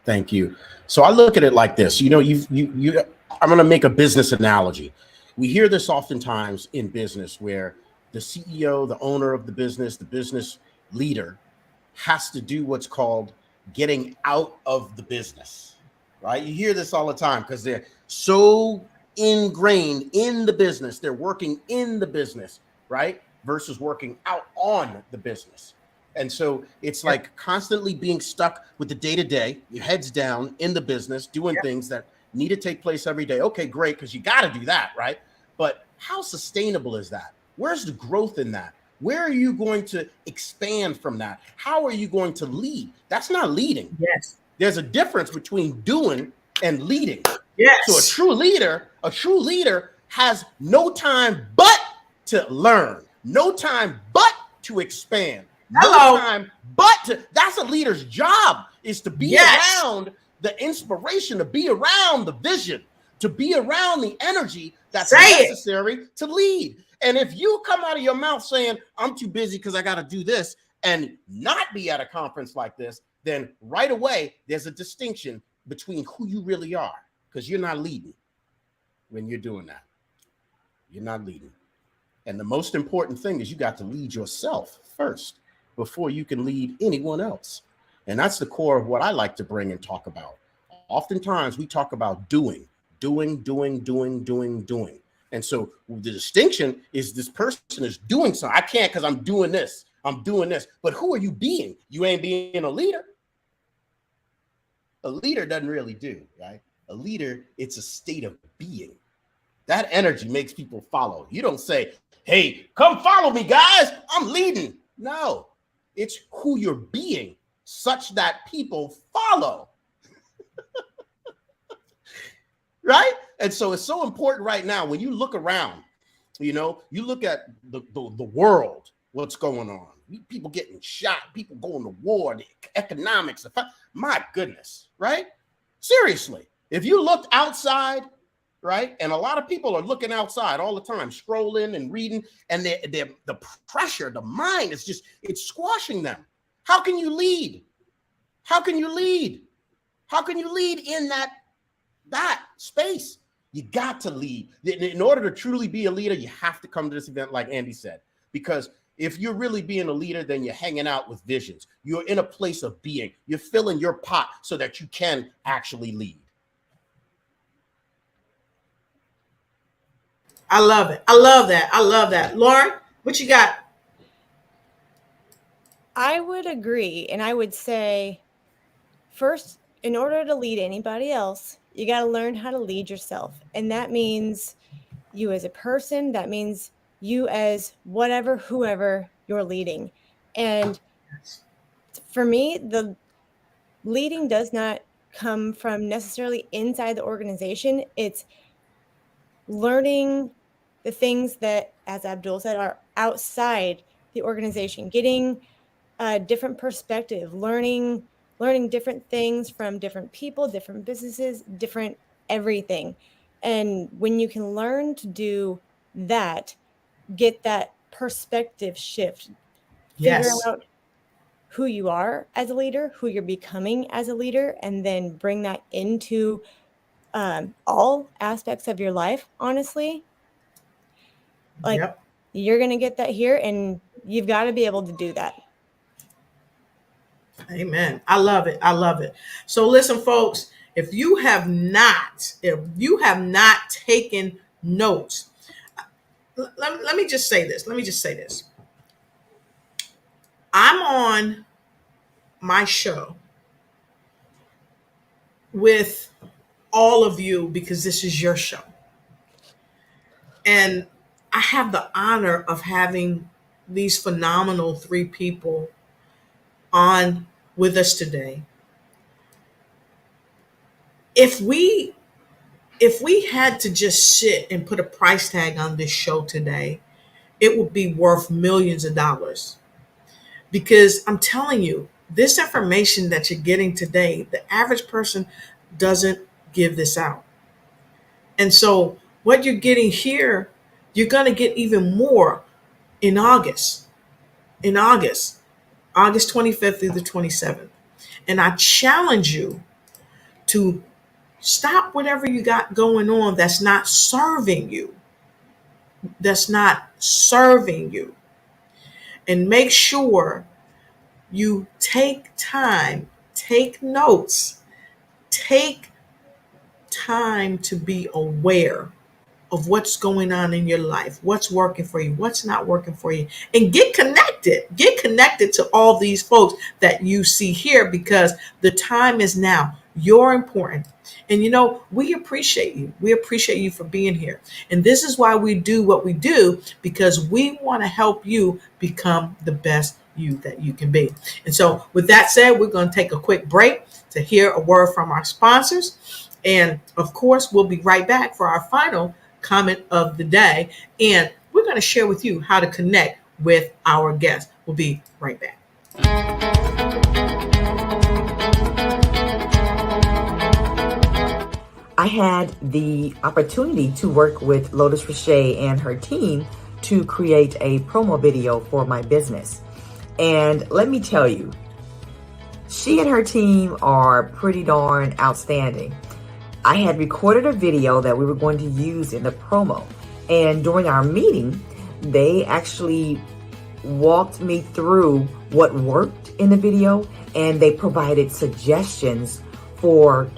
Thank you. So I look at it like this. You know, I'm going to make a business analogy. We hear this oftentimes in business where the CEO, the owner of the business leader, has to do what's called getting out of the business, right? You hear this all the time because they're so ingrained in the business. They're working in the business, right? Versus working out on the business. And so it's like constantly being stuck with the day-to-day, your head's down in the business, doing things that need to take place every day. Okay, great, because you got to do that, right? But how sustainable is that? Where's the growth in that? Where are you going to expand from that? How are you going to lead? That's not leading. Yes. There's a difference between doing and leading. Yes. So a true leader has no time but to learn, no time but to expand, no time but to, that's a leader's job, is to be around the inspiration, to be around the vision, to be around the energy that's necessary to lead. And if you come out of your mouth saying, I'm too busy because I got to do this, and not be at a conference like this, then right away, there's a distinction between who you really are, because you're not leading when you're doing that. You're not leading. And the most important thing is you got to lead yourself first before you can lead anyone else. And that's the core of what I like to bring and talk about. Oftentimes, we talk about doing. And so the distinction is this person is doing something. I can't because I'm doing this. But who are you being? You ain't being a leader. A leader doesn't really do, right? A leader, it's a state of being. That energy makes people follow. You don't say, hey, come follow me, guys. I'm leading. No, it's who you're being such that people follow. Right? And so it's so important right now when you look around, you know, you look at the world, what's going on. People getting shot, people going to war, the economics. My goodness, right? Seriously, if you look outside, right? And a lot of people are looking outside all the time, scrolling and reading, and the pressure, the mind is just, it's squashing them. How can you lead? How can you lead? How can you lead in that space? You got to lead. In order to truly be a leader, you have to come to this event, like Andy said, because if you're really being a leader, then you're hanging out with visions. You're in a place of being. You're filling your pot so that you can actually lead. I love it. I love that. I love that. Lauren, what you got? I would agree. And I would say, first, in order to lead anybody else, you got to learn how to lead yourself. And that means you as a person, that means you as whatever, whoever you're leading. And for me, the leading does not come from necessarily inside the organization. It's learning the things that, as Abdul said, are outside the organization, getting a different perspective, learning different things from different people, different businesses, different everything. And when you can learn to do that, get that perspective shift, figure Yes. out who you are as a leader, who you're becoming as a leader, and then bring that into all aspects of your life, honestly. Like, Yep. you're going to get that here, and you've got to be able to do that. Amen. I love it. I love it. So listen, folks, if you have not taken notes, let me just say this. I'm on my show with all of you because this is your show. And I have the honor of having these phenomenal 3 people on with us today. If we had to just sit and put a price tag on this show today, it would be worth millions of dollars. Because I'm telling you, this information that you're getting today, the average person doesn't give this out. And so what you're getting here, you're going to get even more in August. August 25th through the 27th. And I challenge you to stop whatever you got going on that's not serving you. And make sure you take time, take notes, take time to be aware of what's going on in your life, what's working for you, what's not working for you, and get connected to all these folks that you see here, because the time is now. You're important. And we appreciate you. We appreciate you for being here. And this is why we do what we do, because we want to help you become the best you that you can be. And so with that said, we're going to take a quick break to hear a word from our sponsors. And of course, we'll be right back for our final comment of the day. And we're going to share with you how to connect with our guests. We'll be right back. I had the opportunity to work with Lotus Riché and her team to create a promo video for my business. And let me tell you, she and her team are pretty darn outstanding. I had recorded a video that we were going to use in the promo. And during our meeting, they actually walked me through what worked in the video, and they provided suggestions for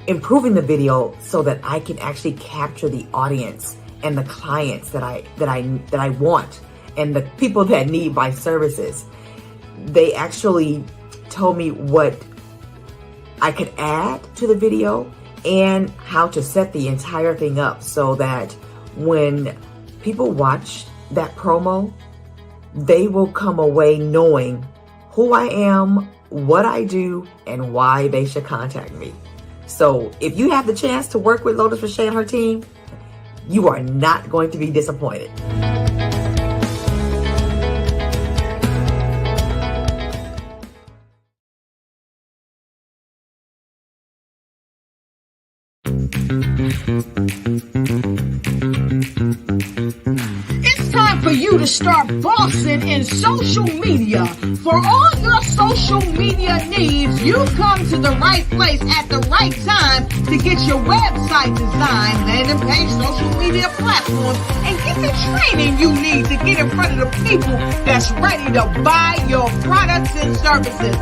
improving the video so that I can actually capture the audience and the clients that I want and the people that need my services. They actually told me what I could add to the video and how to set the entire thing up so that when people watch that promo, they will come away knowing who I am, what I do, and why they should contact me. So if you have the chance to work with Lotus Riché and her team, you are not going to be disappointed. It's time for you to start bossing in social media. For all your social media needs, you've come to the right place at the right time to get your website designed, landing page, social media platforms, and get the training you need to get in front of the people that's ready to buy your products and services.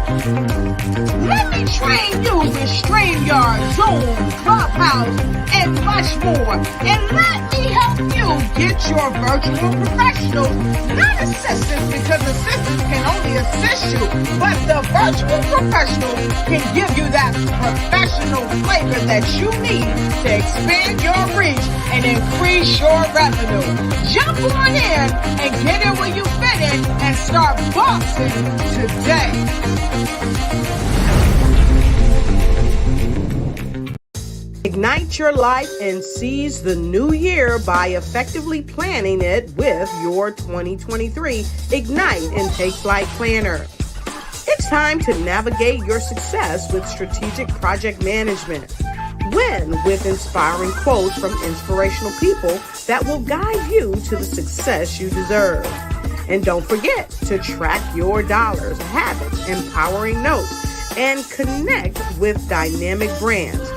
Let me train you with StreamYard, Zoom, Clubhouse, and much more. And let me help you get your virtual professionals, not assistants, because assistants can only assist you, but the virtual professionals can give you that professional flavor that you need to expand your reach and increase your revenue. Jump on in and get in where you fit in and start boxing today. Ignite your life and seize the new year by effectively planning it with your 2023 Ignite and Take Flight Planner. It's time to navigate your success with strategic project management. Win with inspiring quotes from inspirational people that will guide you to the success you deserve. And don't forget to track your dollars, habits, empowering notes, and connect with dynamic brands.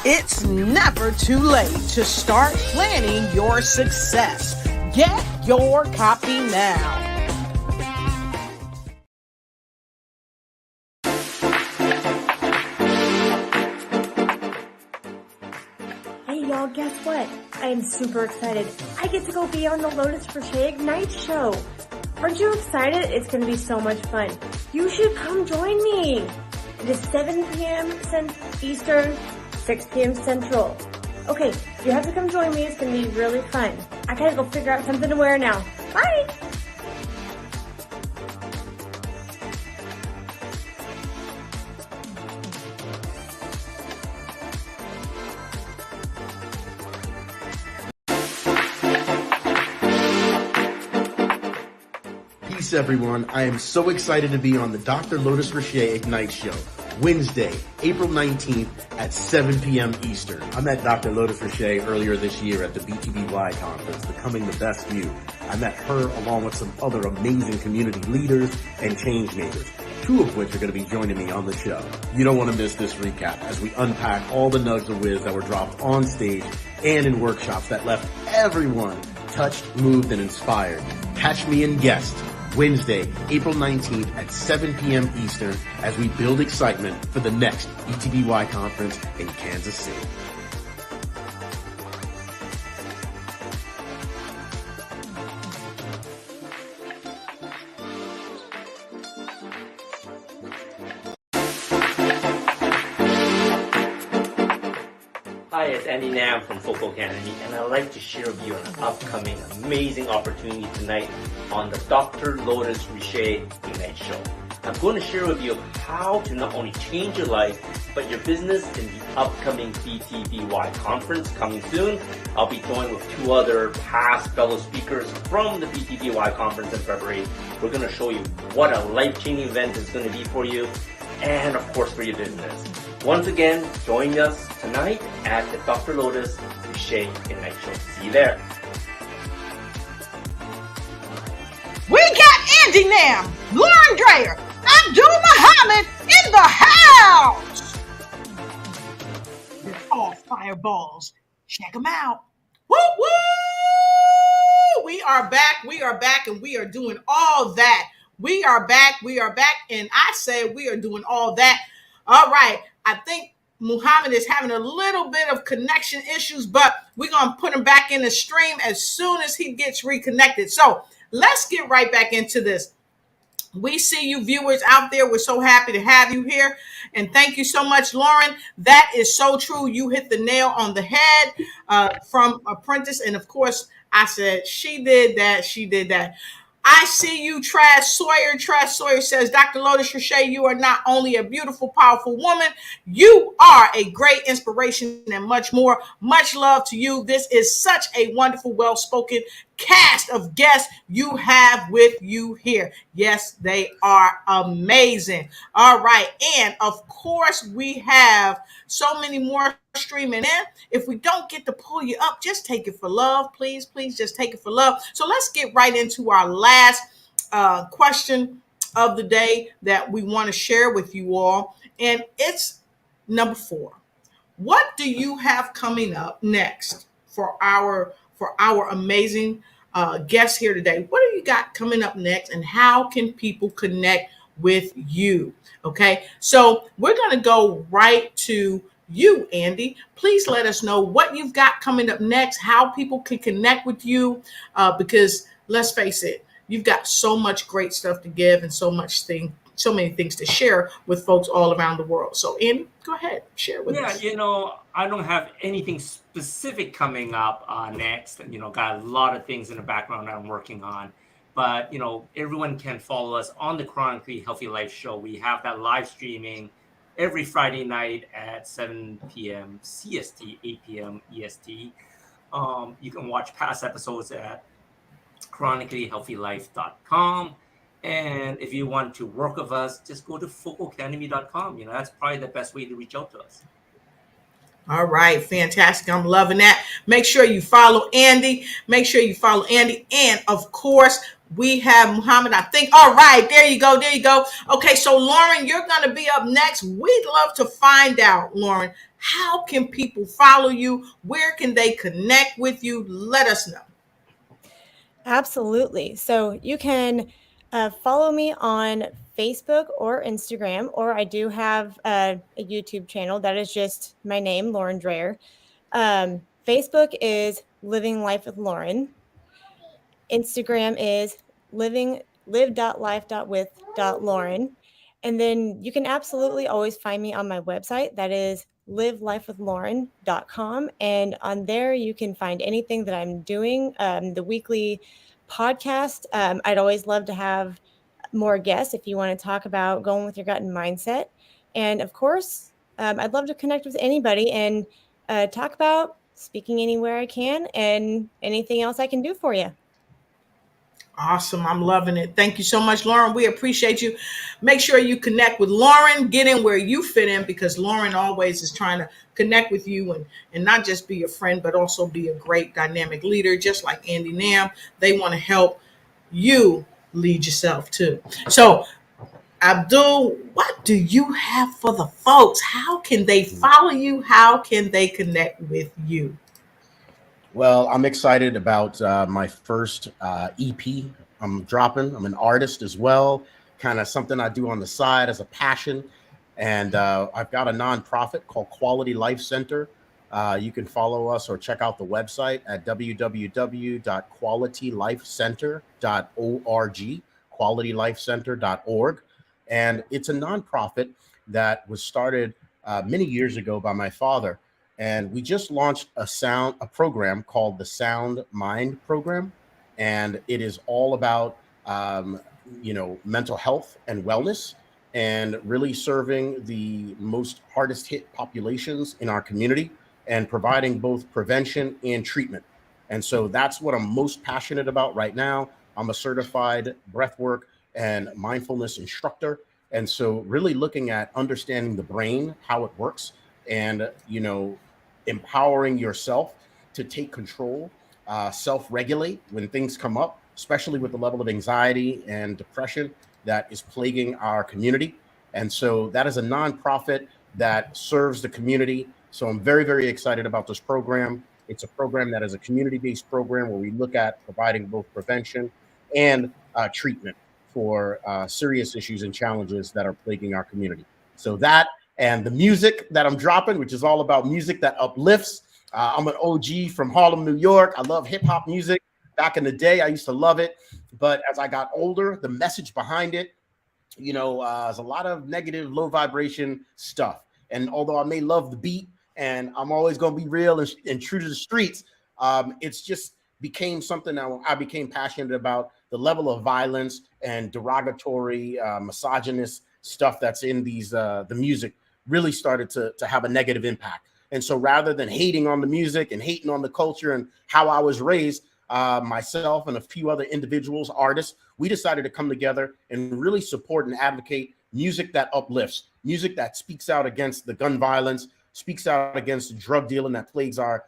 It's never too late to start planning your success. Get your copy now. Hey y'all, guess what? I am super excited. I get to go be on the Lotus Riché Ignite show. Aren't you excited? It's going to be so much fun. You should come join me. It is 7 p.m. Eastern, 6 p.m. Central. Okay, you have to come join me. It's going to be really fun. I gotta go figure out something to wear now. Bye! Peace, everyone. I am so excited to be on the Dr. Lotus Riché Ignite Show, Wednesday, April 19th at 7 p.m. Eastern. I met Dr. Lotus Riché earlier this year at the BTBY conference, Becoming the Best You. I met her along with some other amazing community leaders and change makers, two of which are going to be joining me on the show. You don't want to miss this recap as we unpack all the nuggets of whiz that were dropped on stage and in workshops that left everyone touched, moved, and inspired. Catch me in guest Wednesday, April 19th at 7 p.m. Eastern as we build excitement for the next BTBY conference in Kansas City. Hi, it's Andy Nam from Focal Academy, and I'd like to share with you an upcoming amazing opportunity tonight on the Dr. Lotus Riché Ignite Show. I'm going to share with you how to not only change your life, but your business in the upcoming BTBY conference coming soon. I'll be joined with two other past fellow speakers from the BTBY conference in February. We're going to show you what a life-changing event is going to be for you, and of course for your business. Once again, join us tonight at the Dr. Lotus Riché Ignite Show. See you there. We got Andy Nam, Lauren Dreher, Abdul Muhammad in the house. They're all fireballs. Check them out. Woo woo! We are back, and we are doing all that. We are back, and I say we are doing all that. All right, I think Muhammad is having a little bit of connection issues, but we're going to put him back in the stream as soon as he gets reconnected. So let's get right back into this. We see you viewers out there. We're so happy to have you here. And thank you so much, Lauren. That is so true. You hit the nail on the head from Apprentice. And of course, I said, she did that. I see you, Trash Sawyer. Trash Sawyer says, Dr. Lotus Riché, you are not only a beautiful, powerful woman, you are a great inspiration and much more. Much love to you. This is such a wonderful, well-spoken cast of guests you have with you here. Yes, they are amazing. All right. And of course, we have so many more streaming in. If we don't get to pull you up, just take it for love. Please just take it for love. So let's get right into our last question of the day that we want to share with you all. And it's number 4. What do you have coming up next for our amazing guests here today? What do you got coming up next, and how can people connect with you? Okay, so we're going to go right to you, Andy. Please let us know what you've got coming up next, how people can connect with you, because let's face it, you've got so much great stuff to give and so many things to share with folks all around the world. So, Andy, go ahead, share with us. Yeah, I don't have anything specific coming up next. Got a lot of things in the background that I'm working on. But, everyone can follow us on the Chronically Healthy Life Show. We have that live streaming every Friday night at 7 p.m. CST, 8 p.m. EST. You can watch past episodes at chronicallyhealthylife.com. And if you want to work with us, just go to focalacademy.com. That's probably the best way to reach out to us. All right, fantastic. I'm loving that. Make sure you follow Andy. Make sure you follow Andy. And of course, we have Muhammad, I think. All right, there you go. There you go. Okay, so Lauren, you're going to be up next. We'd love to find out, Lauren, how can people follow you? Where can they connect with you? Let us know. Absolutely. So you can follow me on Facebook or Instagram, or I do have a YouTube channel that is just my name, Lauren Dreher. Facebook is Living Life with Lauren. Instagram is live.life.with.lauren. And then you can absolutely always find me on my website. That is livelifewithlauren.com. And on there, you can find anything that I'm doing, the weekly podcast. I'd always love to have more guests if you want to talk about going with your gut and mindset. And of course, I'd love to connect with anybody and talk about speaking anywhere I can and anything else I can do for you. Awesome. I'm loving it. Thank you so much, Lauren. We appreciate you. Make sure you connect with Lauren, get in where you fit in, because Lauren always is trying to connect with you and not just be a friend, but also be a great dynamic leader, just like Andy Nam. They want to help you lead yourself too. So, Abdul, what do you have for the folks? How can they follow you? How can they connect with you? Well, I'm excited about my first EP I'm dropping. I'm an artist as well, kind of something I do on the side as a passion. And I've got a nonprofit called Quality Life Center. You can follow us or check out the website at www.qualitylifecenter.org, qualitylifecenter.org. And it's a nonprofit that was started many years ago by my father. And we just launched a program called the Sound Mind Program. And it is all about, mental health and wellness, and really serving the most hardest hit populations in our community and providing both prevention and treatment. And so that's what I'm most passionate about right now. I'm a certified breathwork and mindfulness instructor. And so really looking at understanding the brain, how it works, and, empowering yourself to take control, self-regulate when things come up, especially with the level of anxiety and depression that is plaguing our community. And so that is a nonprofit that serves the community. So I'm very, very excited about this program. It's a program that is a community-based program where we look at providing both prevention and treatment for serious issues and challenges that are plaguing our community. So that and the music that I'm dropping, which is all about music that uplifts. I'm an OG from Harlem, New York. I love hip hop music. Back in the day, I used to love it. But as I got older, the message behind it, there's a lot of negative, low vibration stuff. And although I may love the beat and I'm always going to be real and true to the streets, it's just became something that I became passionate about. The level of violence and derogatory, misogynist stuff that's in the music really started to have a negative impact. And so rather than hating on the music and hating on the culture and how I was raised, myself and a few other individuals, artists, we decided to come together and really support and advocate music that uplifts, music that speaks out against the gun violence, speaks out against the drug dealing that plagues our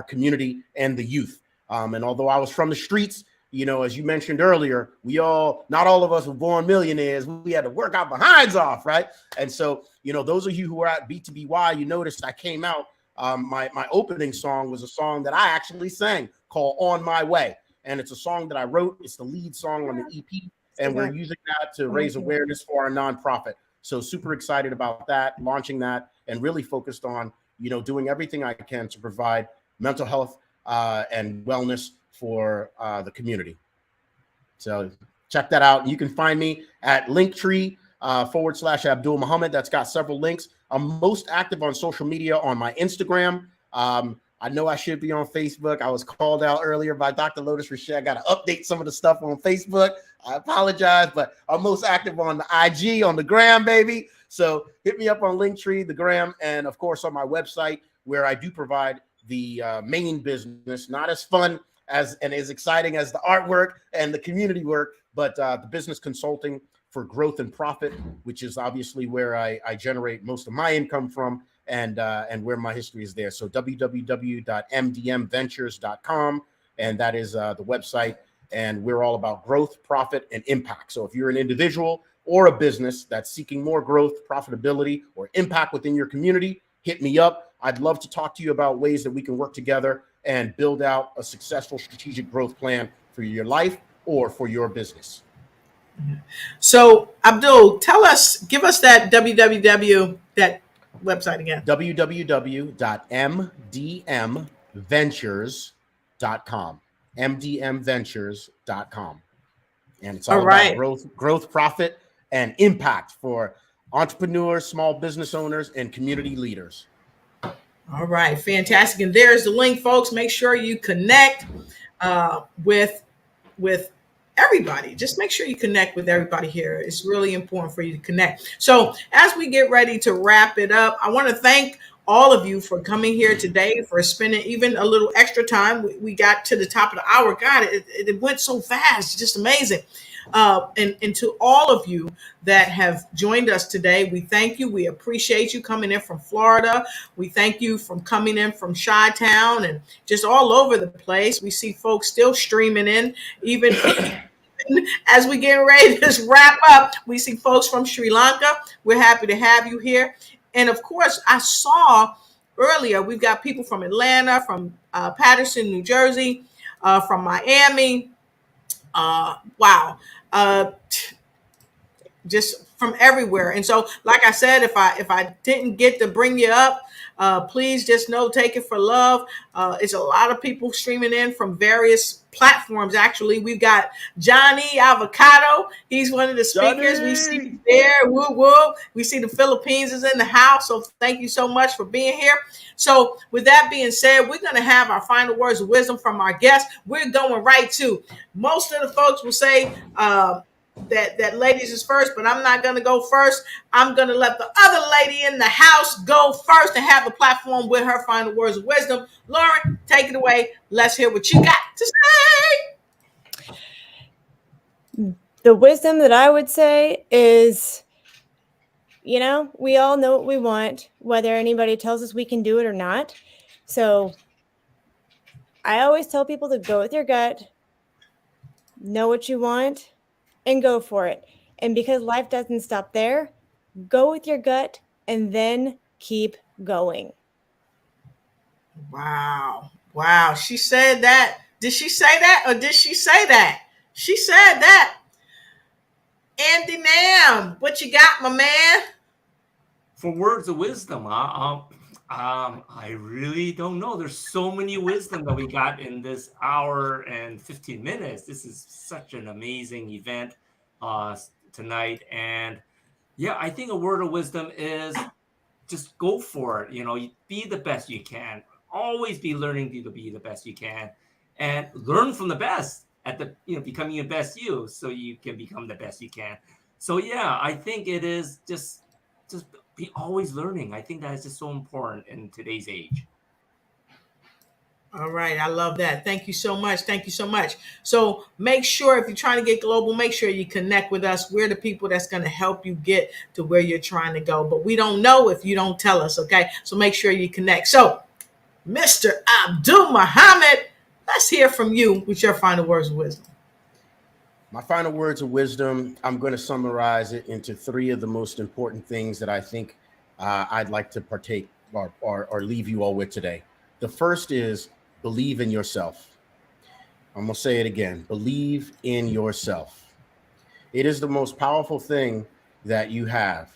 community and the youth. And although I was from the streets, as you mentioned earlier, not all of us were born millionaires. We had to work our behinds off, right? And so, those of you who are at B2BY, you noticed I came out. My opening song was a song that I actually sang called On My Way. And it's a song that I wrote. It's the lead song on the EP. And we're using that to raise awareness for our nonprofit. So super excited about that, launching that, and really focused on, doing everything I can to provide mental health and wellness for the community. So check that out. You can find me at Linktree /Abdul Muhammad. That's got several links. I'm most active on social media on my Instagram. I know I should be on Facebook. I was called out earlier by Dr. Lotus Riché. I got to update some of the stuff on Facebook. I apologize, but I'm most active on the IG, on the gram, baby. So hit me up on Linktree, the gram, and of course on my website, where I do provide the main business, not as fun and as exciting as the artwork and the community work, but the business consulting for growth and profit, which is obviously where I generate most of my income from. and where my history is there. So www.mdmventures.com, and that is the website. And we're all about growth, profit, and impact. So if you're an individual or a business that's seeking more growth, profitability, or impact within your community, hit me up. I'd love to talk to you about ways that we can work together and build out a successful strategic growth plan for your life or for your business. So Abdul, give us that www, that website again. www.mdmventures.com. mdmventures.com. And it's all All right. about growth, profit, and impact for entrepreneurs, small business owners, and community leaders. All right, fantastic. And there's the link, folks. Make sure you connect with everybody. Just make sure you connect with everybody here. It's really important for you to connect. So as we get ready to wrap it up, I want to thank all of you for coming here today, for spending even a little extra time. We got to the top of the hour. God, it went so fast. Just amazing. And to all of you that have joined us today, we thank you. We appreciate you coming in from Florida. We thank you from coming in from Chi-Town and just all over the place. We see folks still streaming in, even as we get ready to wrap up. We see folks from Sri Lanka. We're happy to have you here. And of course, I saw earlier, we've got people from Atlanta, from Patterson, New Jersey, from Miami. Wow. Just from everywhere. And so, like I said, if I didn't get to bring you up, please just know, take it for love. It's a lot of people streaming in from various platforms. Actually, we've got Johnny Avocado. He's one of the speakers. Johnny! We see there. Woo woo. We see the Philippines is in the house. So thank you so much for being here. So with that being said, we're going to have our final words of wisdom from our guests. We're going right to, most of the folks will say that ladies is first, but I'm not going to go first. I'm going to let the other lady in the house go first and have the platform with her final words of wisdom. Lauren, take it away. Let's hear what you got to say. The wisdom that I would say is, you know, we all know what we want, whether anybody tells us we can do it or not. So I always tell people to go with your gut, know what you want, and go for it. And because life doesn't stop there, go with your gut and then keep going. Wow. Wow. She said that. Did she say that or did she say that? She said that. Andy Nam, what you got, my man? For words of wisdom, I really don't know. There's so many wisdom that we got in this hour and 15 minutes. This is such an amazing event tonight. And yeah, I think a word of wisdom is just go for it. You know, be the best you can. Always be learning to be the best you can, and learn from the best at becoming your best you, so you can become the best you can. So yeah, I think it is just be always learning. I think that is just so important in today's age. All right. I love that. Thank you so much. Thank you so much. So make sure, if you're trying to get global, make sure you connect with us. We're the people that's going to help you get to where you're trying to go. But we don't know if you don't tell us. Okay. So make sure you connect. So Mr. Abdul Muhammad, let's hear from you with your final words of wisdom. My final words of wisdom, I'm going to summarize it into three of the most important things that I think I'd like to partake or leave you all with today. The first is believe in yourself. I'm going to say it again. Believe in yourself. It is the most powerful thing that you have.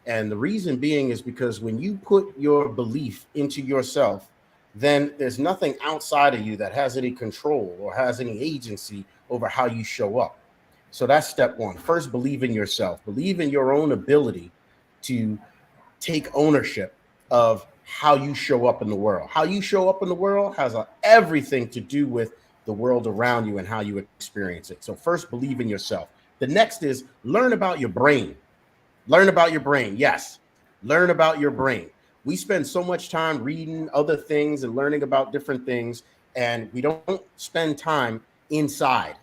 And the reason being is because when you put your belief into yourself, then there's nothing outside of you that has any control or has any agency over how you show up. So that's step one. First, believe in yourself. Believe in your own ability to take ownership of how you show up in the world. How you show up in the world has everything to do with the world around you and how you experience it. So first, believe in yourself. The next is learn about your brain. Learn about your brain. Yes, learn about your brain. We spend so much time reading other things and learning about different things, and we don't spend time inside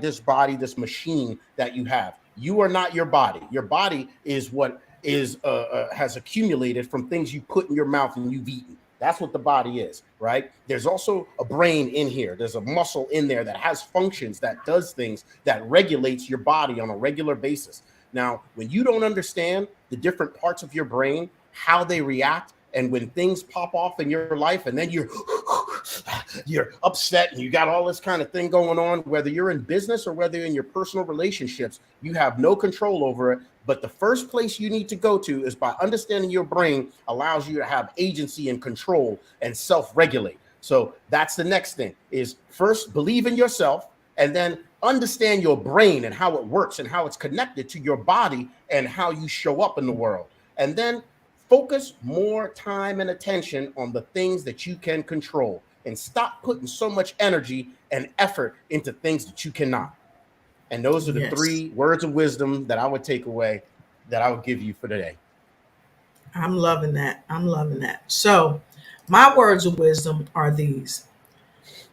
this body, this machine that you have. You are not your body. Your body is what has accumulated from things you put in your mouth and you've eaten. That's what the body is, right? There's also a brain in here. There's a muscle in there that has functions, that does things, that regulates your body on a regular basis. Now, when you don't understand the different parts of your brain, how they react, and when things pop off in your life and then you're upset and you got all this kind of thing going on, whether you're in business or whether in your personal relationships, you have no control over it. But the first place you need to go to is by understanding your brain allows you to have agency and control and self-regulate. So that's the next thing, is first believe in yourself and then understand your brain and how it works and how it's connected to your body and how you show up in the world. And then focus more time and attention on the things that you can control and stop putting so much energy and effort into things that you cannot. And those are the 3 words of wisdom that I would take away, that I would give you for today. I'm loving that. I'm loving that. So my words of wisdom are these.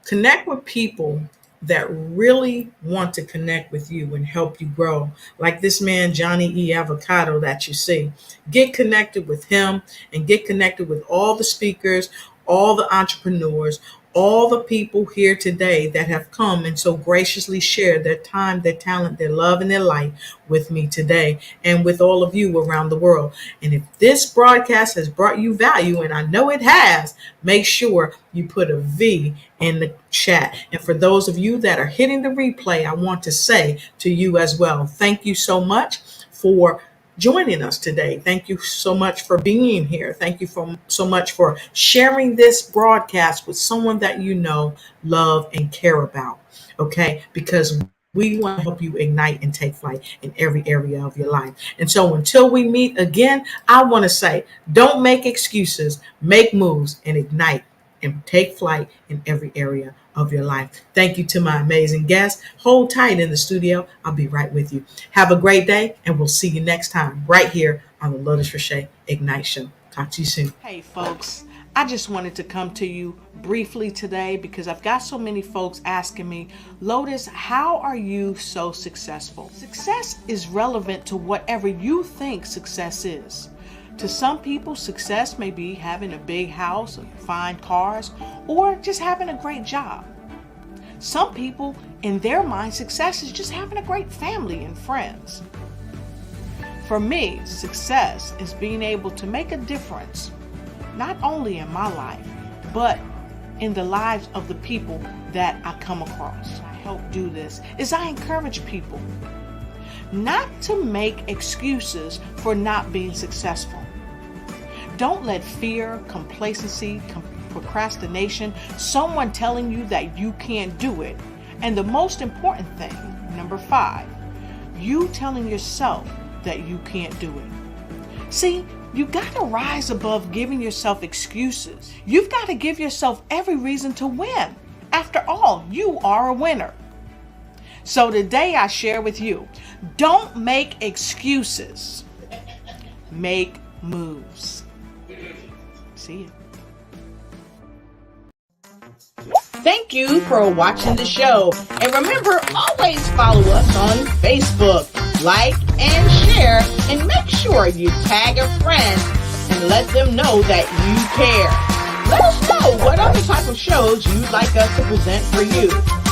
Connect with people that really want to connect with you and help you grow. Like this man, Johnny E. Avocado, that you see. Get connected with him and get connected with all the speakers, all the entrepreneurs, all the people here today that have come and so graciously shared their time, their talent, their love, and their light with me today and with all of you around the world. And if this broadcast has brought you value, and I know it has, make sure you put a V in the chat. And for those of you that are hitting the replay, I want to say to you as well, thank you so much for joining us today. Thank you so much for being here. Thank you so much for sharing this broadcast with someone that you know, love, and care about. Okay? Because we want to help you ignite and take flight in every area of your life. And so until we meet again, I want to say, don't make excuses, make moves, and ignite and take flight in every area of your life. Thank you to my amazing guests. Hold tight in the studio. I'll be right with you. Have a great day, and we'll see you next time right here on the Lotus Riché Ignite Show. Talk to you soon. Hey, folks. I just wanted to come to you briefly today because I've got so many folks asking me, Lotus, how are you so successful? Success is relevant to whatever you think success is. To some people, success may be having a big house, fine cars, or just having a great job. Some people, in their mind, success is just having a great family and friends. For me, success is being able to make a difference, not only in my life, but in the lives of the people that I come across. I help do this is I encourage people not to make excuses for not being successful. Don't let fear, complacency, procrastination, someone telling you that you can't do it, and the most important thing, number 5, you telling yourself that you can't do it. See, you got to rise above giving yourself excuses. You've got to give yourself every reason to win. After all, you are a winner. So today I share with you, don't make excuses. Make moves. See you. Thank you for watching the show. And remember, always follow us on Facebook. Like and share, and make sure you tag a friend and let them know that you care. Let us know what other type of shows you'd like us to present for you.